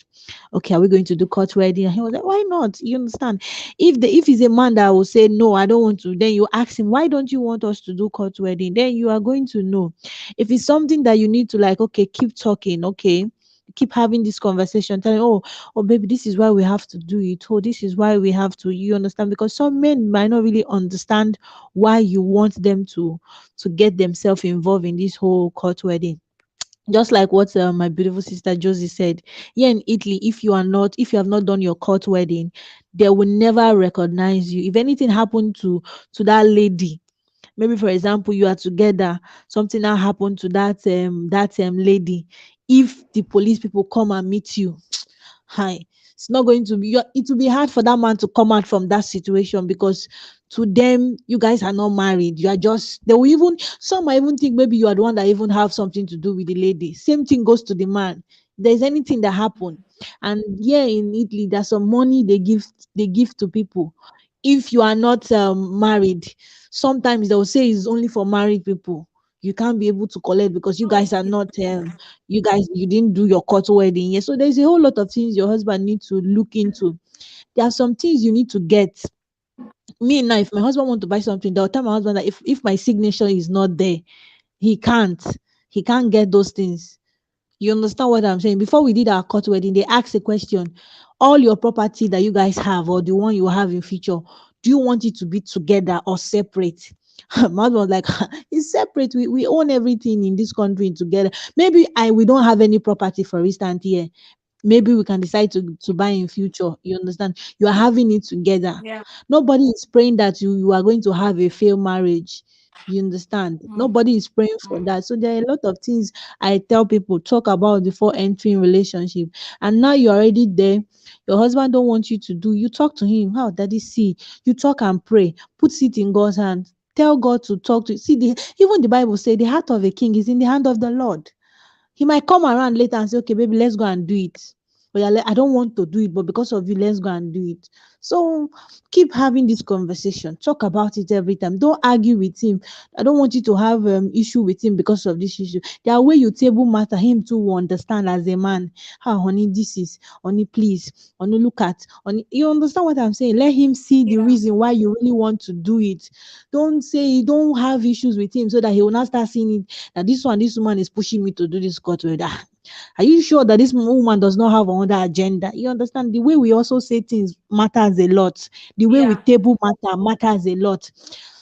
Okay, are we going to do court wedding? And he was like, why not? You understand? If he's a man that will say no, I don't want to, then you ask him, why don't you want us to do court wedding? Then you are going to know. If it's something that you need to like, okay, keep talking, okay, keep having this conversation, telling, oh baby, this is why we have to do it. Oh, this is why we have to, you understand? Because some men might not really understand why you want them to get themselves involved in this whole court wedding. Just like what my beautiful sister Josie said, here in Italy, if you have not done your court wedding, they will never recognize you. If anything happened to that lady, maybe for example you are together, something now happened to that lady, if the police people come and meet you, hi, it's not going to be it will be hard for that man to come out from that situation, because to them you guys are not married, you are just, they will even, some might even think maybe you are the one that even have something to do with the lady. Same thing goes to the man. There's anything that happen, and here in Italy there's some money they give to people. If you are not married, sometimes they'll say it's only for married people. You can't be able to collect because you guys are Okay. not you didn't do your court wedding yet. So there's a whole lot of things your husband needs to look into. There are some things you need to get. Me now, if my husband want to buy something, they'll tell my husband that if my signature is not there, he can't he can't get those things. You understand what I'm saying? Before we did our court wedding, they asked a question: all your property that you guys have, or the one you have in future, do you want it to be together or separate? My husband was like, it's separate. We own everything in this country together. Maybe we don't have any property, for instance, here. Maybe we can decide to buy in future. You understand? You are having it together. Yeah. Nobody is praying that you are going to have a failed marriage. You understand? Mm. Nobody is praying for that. So there are a lot of things I tell people talk about before entering relationship. And now you're already there. Your husband don't want you to do. You talk to him. How daddy see? You talk and pray. Put it in God's hand. Tell God to talk to. See, even the Bible say the heart of a king is in the hand of the Lord. He might come around later and say, okay, baby, let's go and do it. But yeah, I don't want to do it, but because of you, let's go and do it. So keep having this conversation. Talk about it every time. Don't argue with him. I don't want you to have issue with him because of this issue. There are way you table matter, him too will understand as a man. How honey, this is honey, please. Honey, look at honey. You understand what I'm saying? Let him see the Yeah. reason why you really want to do it. Don't say don't have issues with him so that he will not start seeing it that this woman is pushing me to do this court wedding. Are you sure that this woman does not have another agenda? You understand the way we also say things matters a lot. The way we Yeah. table matters a lot.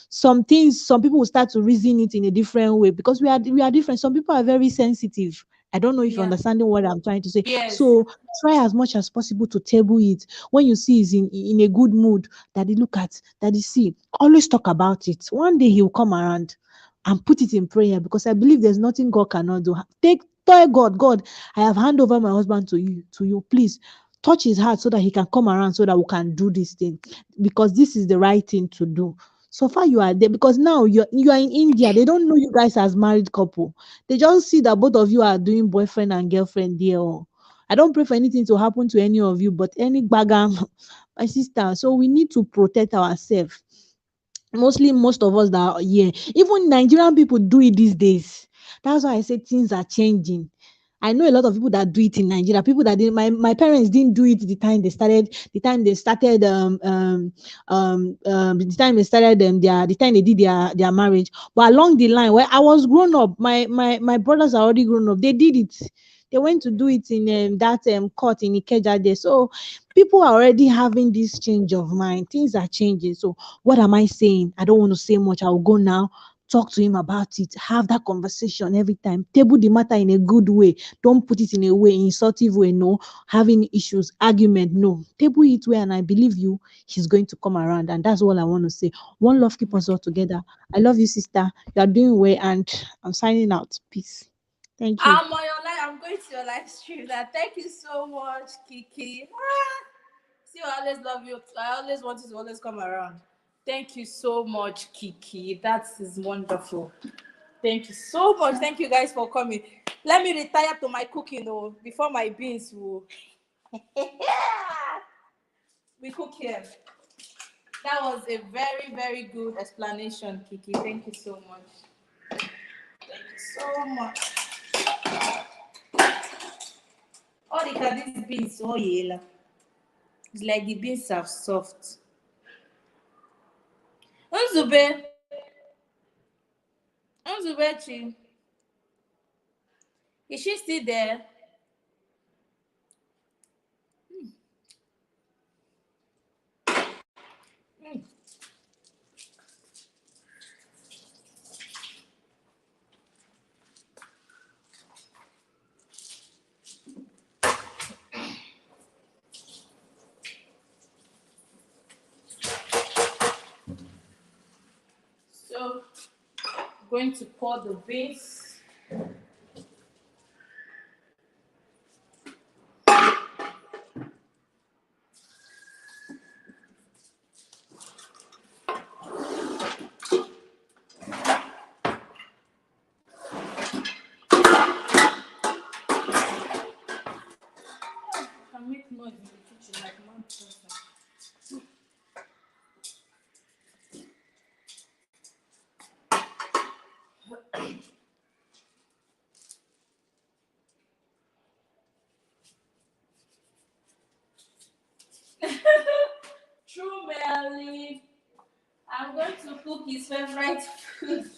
Some things, some people will start to reason it in a different way because we are different. Some people are very sensitive. I don't know if you're Yeah. understanding what I'm trying to say. Yes. So try as much as possible to table it. When you see he's in a good mood, daddy, look at, daddy, see, always talk about it. One day he'll come around and put it in prayer, because I believe there's nothing God cannot do. Tell God, I have handed over my husband to you. Please touch his heart so that he can come around, so that we can do this thing, because this is the right thing to do. So far you are there, because now you are in India. They don't know you guys as married couple. They just see that both of you are doing boyfriend and girlfriend there. Oh. I don't pray for anything to happen to any of you, but any bagam, my sister. So we need to protect ourselves. Mostly, most of us that are here, even Nigerian people do it these days. That's why I say things are changing. I know a lot of people that do it in Nigeria. People that did my parents didn't do it the time they started the time they did their marriage. But along the line, where I was grown up, my brothers are already grown up. They did it. They went to do it in that court in Ikeja there. So people are already having this change of mind. Things are changing. So what am I saying? I don't want to say much. I'll go now. Talk to him about it. Have that conversation every time. Table the matter in a good way. Don't put it in a way, insultive way. No, having issues, argument. No, table it well, and I believe you, he's going to come around. And that's all I want to say. One love, keep us all together. I love you, sister. You are doing well, and I'm signing out. Peace. Thank you. I'm on your live. I'm going to your live stream now. Thank you so much, Kiki. Ah, see, I always love you. I always want you to always come around. Thank you so much, Kiki. That is wonderful. Thank you so much. Thank you guys for coming. Let me retire to my cooking before my beans will. We cook here. That was a very, very good explanation, Kiki. Thank you so much. Thank you so much. Oh, look at these beans. Oh, yeah. It's like the beans are soft. Nzube. Nzubechi. Is she still there? Mm. So, I'm going to pour the beans. I can make noise in the kitchen like mad person. True, Melly. I'm going to cook his favorite food.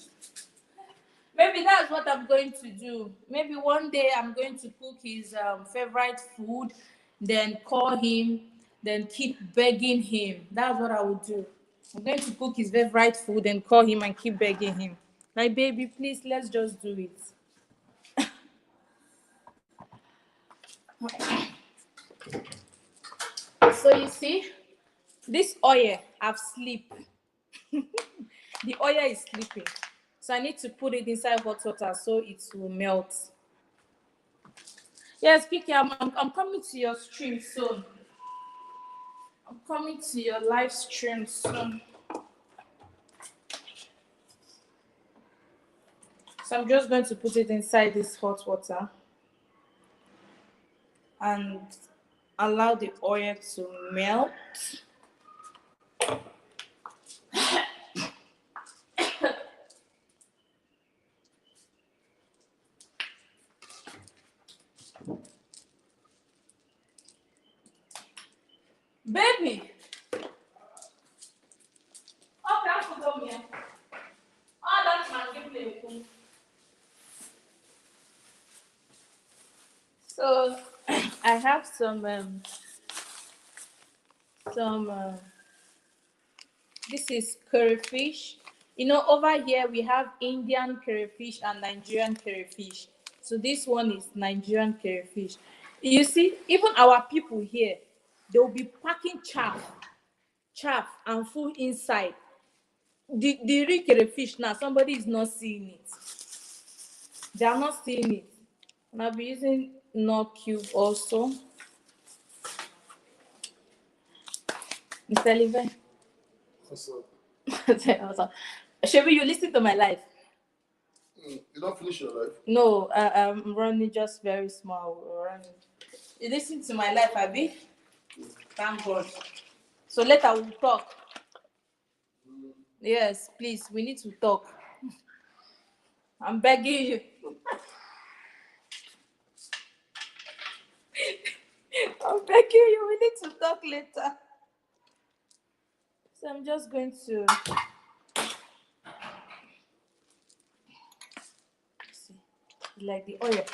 Maybe that's what I'm going to do. Maybe one day I'm going to cook his favorite food, then call him, then keep begging him. That's what I would do. I'm going to cook his favorite food and call him and keep begging him. Like, baby, please, let's just do it. So you see, this oil I've sleep. The oil is sleeping. So I need to put it inside hot water so it will melt. Yes, Kiki, I'm coming to your stream soon. I'm coming to your live stream soon. So I'm just going to put it inside this hot water and allow the oil to melt. Baby! Okay, I forgot me. Oh, that's my gameplay. So I have this is curry fish. You know, over here we have Indian curry fish and Nigerian curry fish. So this one is Nigerian crayfish. You see, even our people here, they will be packing chaff and food inside. The real crayfish now, somebody is not seeing it. They are not seeing it. And I'll be using Knorr cube also. Mr. Levi. What's up? Shebi, you listen to my life. You don't finish your life? No, I'm running just very small. Running. You listen to my life, Abby? Thank God. So later we'll talk. Yes, please, we need to talk. I'm begging you. I'm begging you, we need to talk later. So I'm just going to see, like the oil.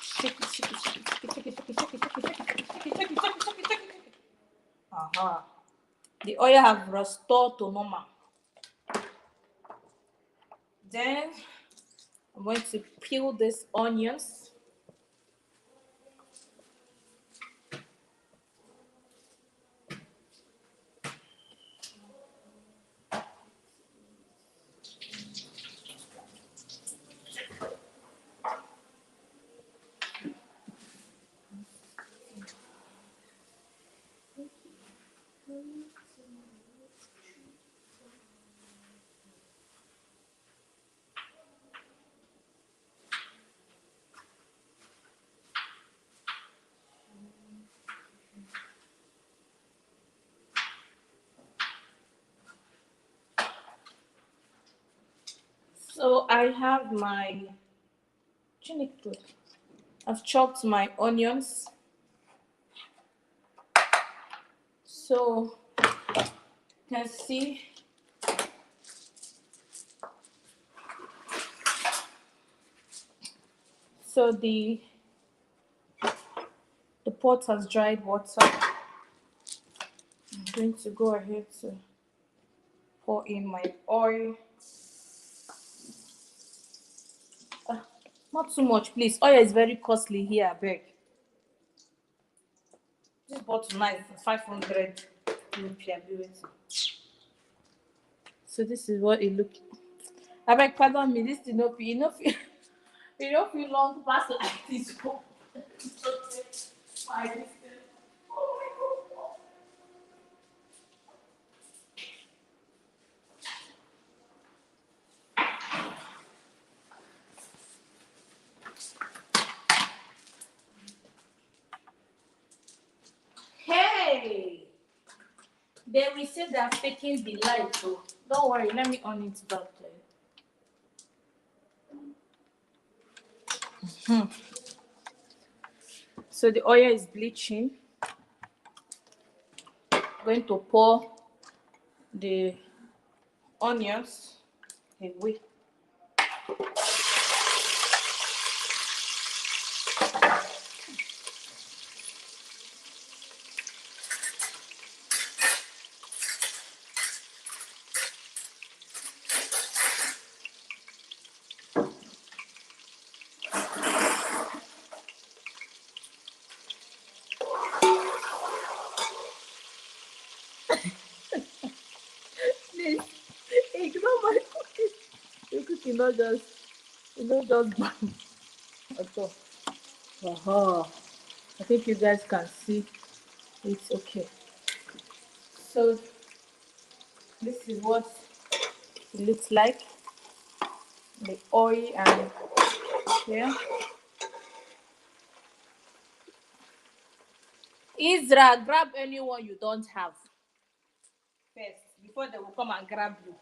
Shake it, shake it, shake it, shake it, shake it, shake it, shake it, shake it, shake it, shake it, shake it, shake it, shake it. Uh-huh. The oil have restored to normal. Then I'm going to peel these onions. So I have my chinikto. I've chopped my onions. So you can see so the pot has dried water. I'm going to go ahead to pour in my oil. Not too much, please. Oil is very costly here, I beg. This bottle now is 500 rupiah. So this is what it looks. I beg pardon me, this did not feel enough. You don't feel long past like this. Hey! Then we said they're faking the light, so don't worry, let me on it back there. So the oil is bleaching. I'm going to pour the onions away. Please ignore my cooking. Your cooking not just burn at all. Uh-huh. I think you guys can see it's okay. So this is what it looks like. The oil and yeah. Isra, grab anyone you don't have first before they will come and grab you.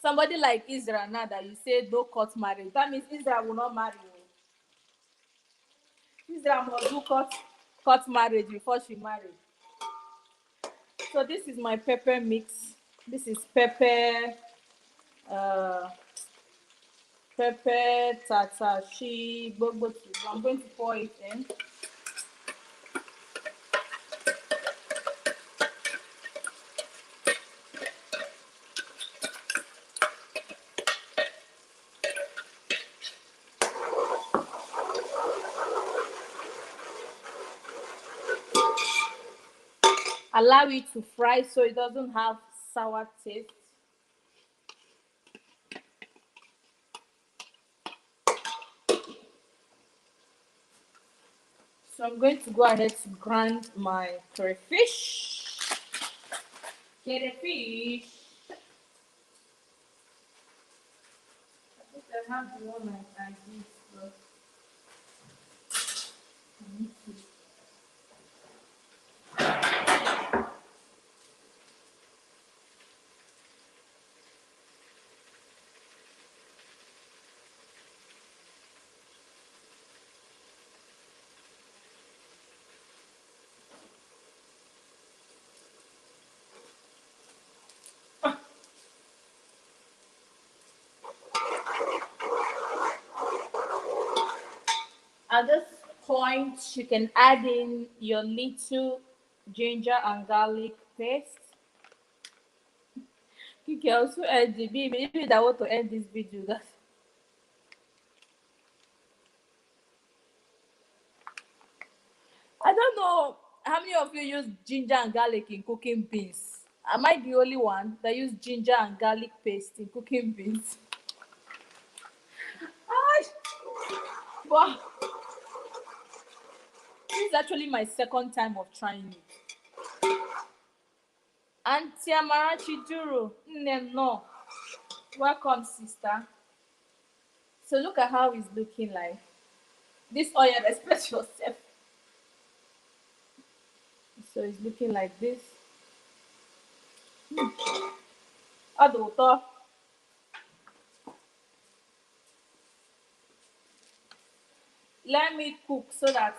Somebody like Israel now that you say no court marriage, that means Israel will not marry you. Israel must do court marriage before she marries. So this is my pepper mix. This is pepper, tatashi, gbogbo. I'm going to pour it in. allow it to fry so it doesn't have sour taste. So I'm going to go ahead to grind my crayfish. Crayfish. I think I have the one like this, but I need to. At this point, you can add in your little ginger and garlic paste. You can also add the maybe that want to end this video. I don't know how many of you use ginger and garlic in cooking beans. Am I the only one that use ginger and garlic paste in cooking beans? Ah, wow. This is actually my second time of trying it. Auntie Amarachi Duro, no. Welcome, sister. So look at how it's looking like. This oil, respect yourself. So it's looking like this. Adulto. Let me cook so that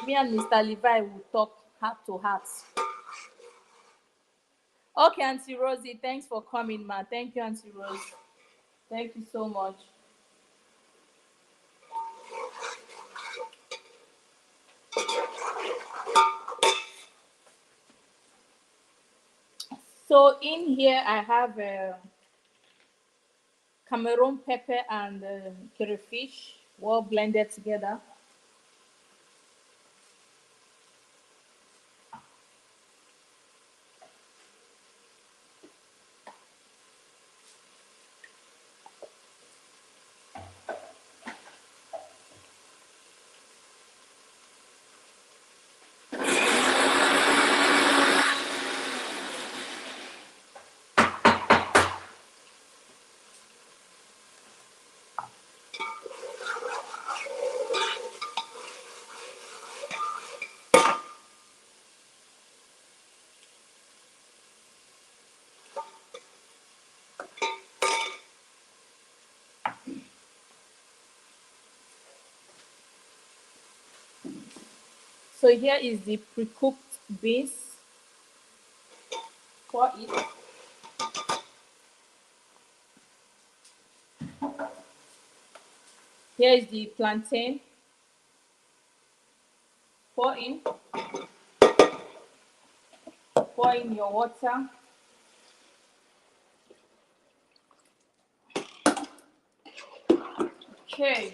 me and Mr. Levi will talk heart to heart. Okay, Auntie Rosie, thanks for coming, ma. Thank you, Auntie Rose. Thank you so much. So in here I have Cameroon pepper and crayfish, well blended together. So here is the pre-cooked beans. Pour it. Here is the plantain. Pour in. Pour in your water. Okay.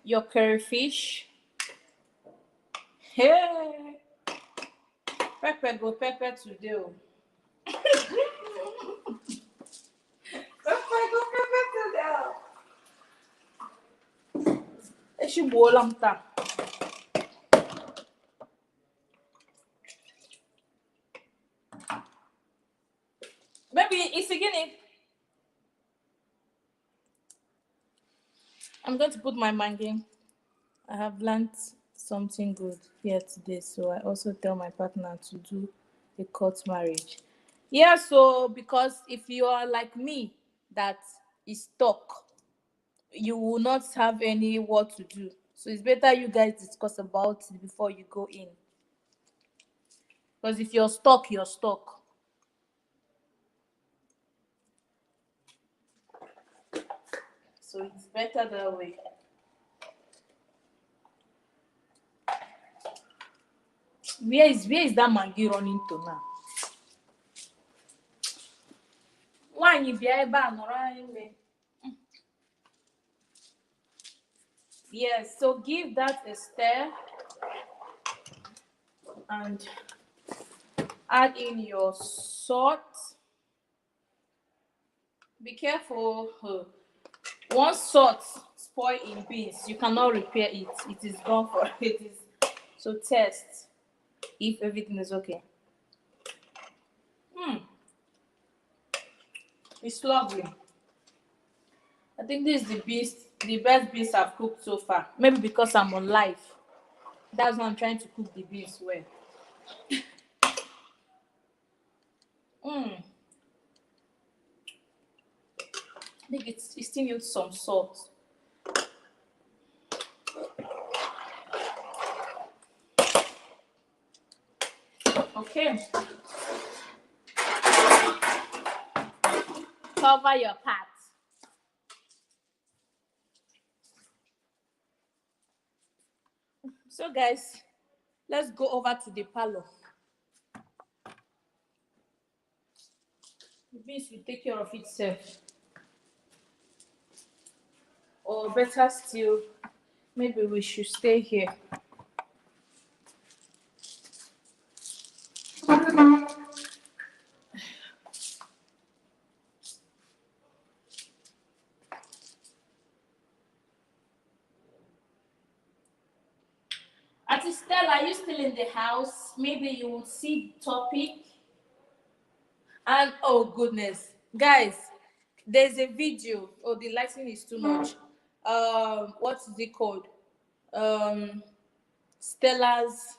Your crayfish. Hey. Pepper go pepper today. Pepper go pepper today. Eshi bolam ta. Maybe it's again. I'm going to put my mangi. I have learned something good here today, so I also tell my partner to do a court marriage. Yeah, so because if you are like me, that is stuck, you will not have any what to do. So it's better you guys discuss about it before you go in. Because if you're stuck, you're stuck. So it's better that way. Where is that mangi running to now? Nwaanyị bịa ebe a nọrọ anyị. Yes, so give that a stir. and add in your salt. Be careful. Once salt spoil in beans, you cannot repair it. It is gone for it is. So test if everything is okay. It's lovely. I think this is the best beans I've cooked so far. Maybe because I'm on live. That's why I'm trying to cook the beans well. I think it still needs some salt. Okay. Cover your pot. So guys, let's go over to the parlor. The beans will take care of itself. Or better still, maybe we should stay here. Auntie Stella, are you still in the house? Maybe you will see the topic. And oh goodness, guys, there's a video. Oh, the lighting is too much. What is it called? Stella's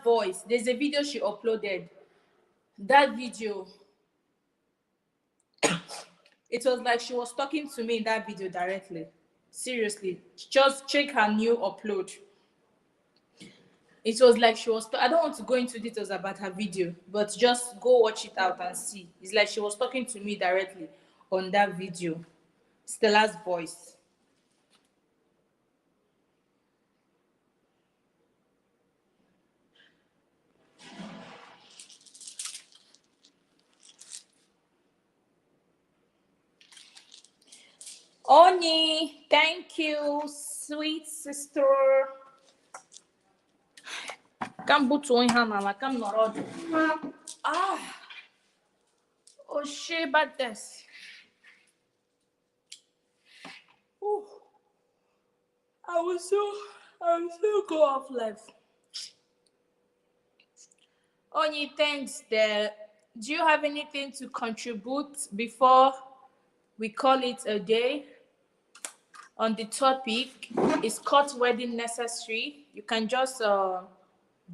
voice. There's a video she uploaded. That video, it was like she was talking to me in that video directly. Seriously, just check her new upload. It was like she was. I don't want to go into details about her video, but just go watch it out and see. It's like she was talking to me directly on that video. Stella's voice. Oni, thank you, sweet sister. Come put one hand on, come not. Ah, oh shit, but this. Ooh. I was so go off life. Oni, thanks there. Do you have anything to contribute before we call it a day? On the topic, is court wedding necessary? You can just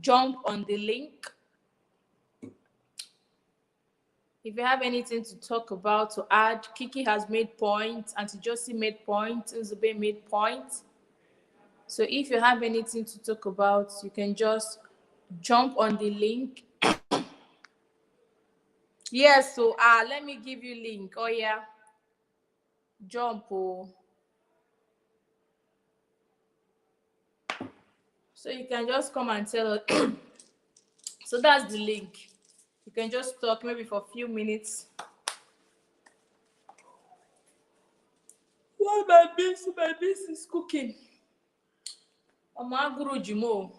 jump on the link. If you have anything to talk about, to add, Kiki has made points, Auntie Josie made points, Nzube made points. So if you have anything to talk about, you can just jump on the link. Yes, so let me give you link. Oh yeah. Jump. Oh. So you can just come and tell us. So that's the link. You can just talk maybe for a few minutes. Why my beans is cooking. Omaguru Jimo.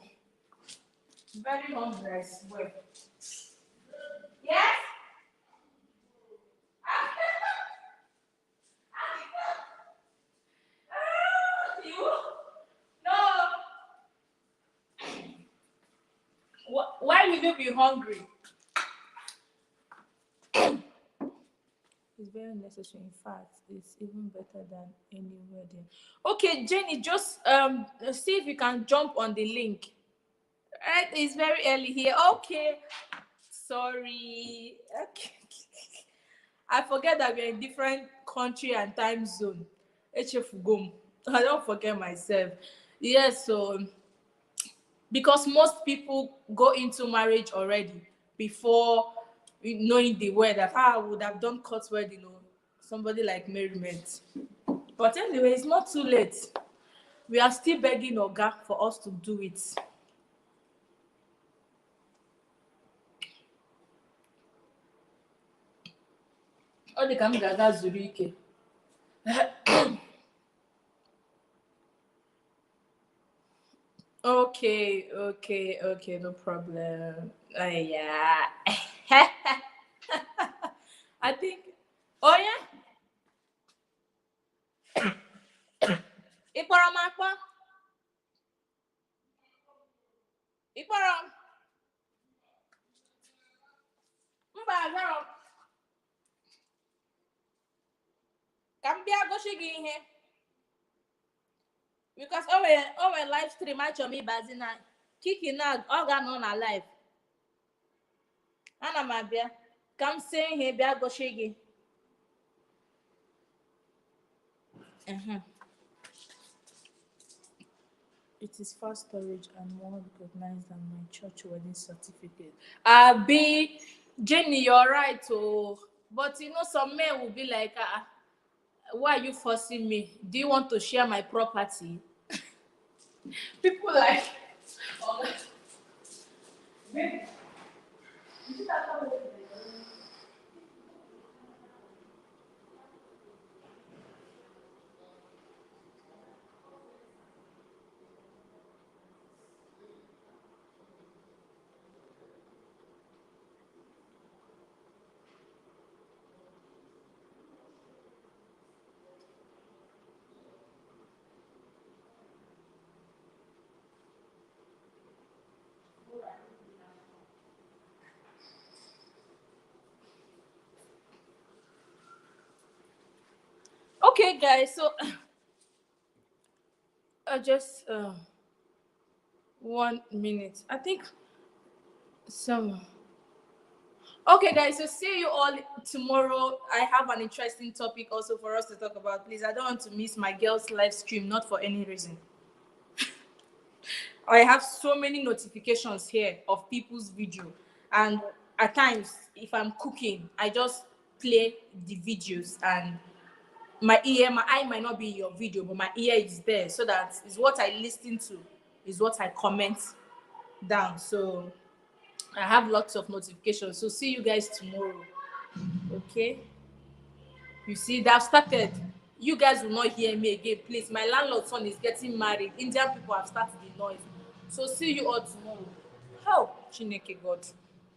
Very hungry as well. Yes? You? No. Why will you be hungry? It's very necessary. In fact, it's even better than any wedding. Okay, Jenny, just see if you can jump on the link. Right, it's very early here. Okay, sorry. Okay. I forget that we're in different country and time zone. I don't forget myself. Yes, so because most people go into marriage already before knowing the word that I would have done court wedding, somebody like Merriment. But anyway, it's not too late. We are still begging Oga for us to do it. Ọ dị ka m ga-aga zuru ike. Okay, no problem. Yeah. I think. Oh yeah. Ikpọrọ m akpọ. Ikpọrọ m. Mba, agara m. Ka m bịa gosi gị ihe. Because o nwere live stream achọrọ m ịbazi na Kiki na ọ ga-anọ na live. Ana m abịa ka m see ihe bịa gosi gị. It is fast storage and more recognized than my church wedding certificate. Abi, Jenny, you're right, oh. But you know, some men will be like, why are you forcing me? Do you want to share my property? People like, oh, babe, okay, guys, so just 1 minute. I think some. Okay, guys, so see you all tomorrow. I have an interesting topic also for us to talk about. Please, I don't want to miss my girls' live stream, not for any reason. I have so many notifications here of people's video, and at times, if I'm cooking, I just play the videos, and my eye might not be in your video, but my ear is there, so that is what I listen to, is what I comment down. So I have lots of notifications. So see you guys tomorrow. Okay. You see, they've started. You guys will not hear me again, please. My landlord's son is getting married. Indian people have started the noise. So see you all tomorrow. How? Chineke God.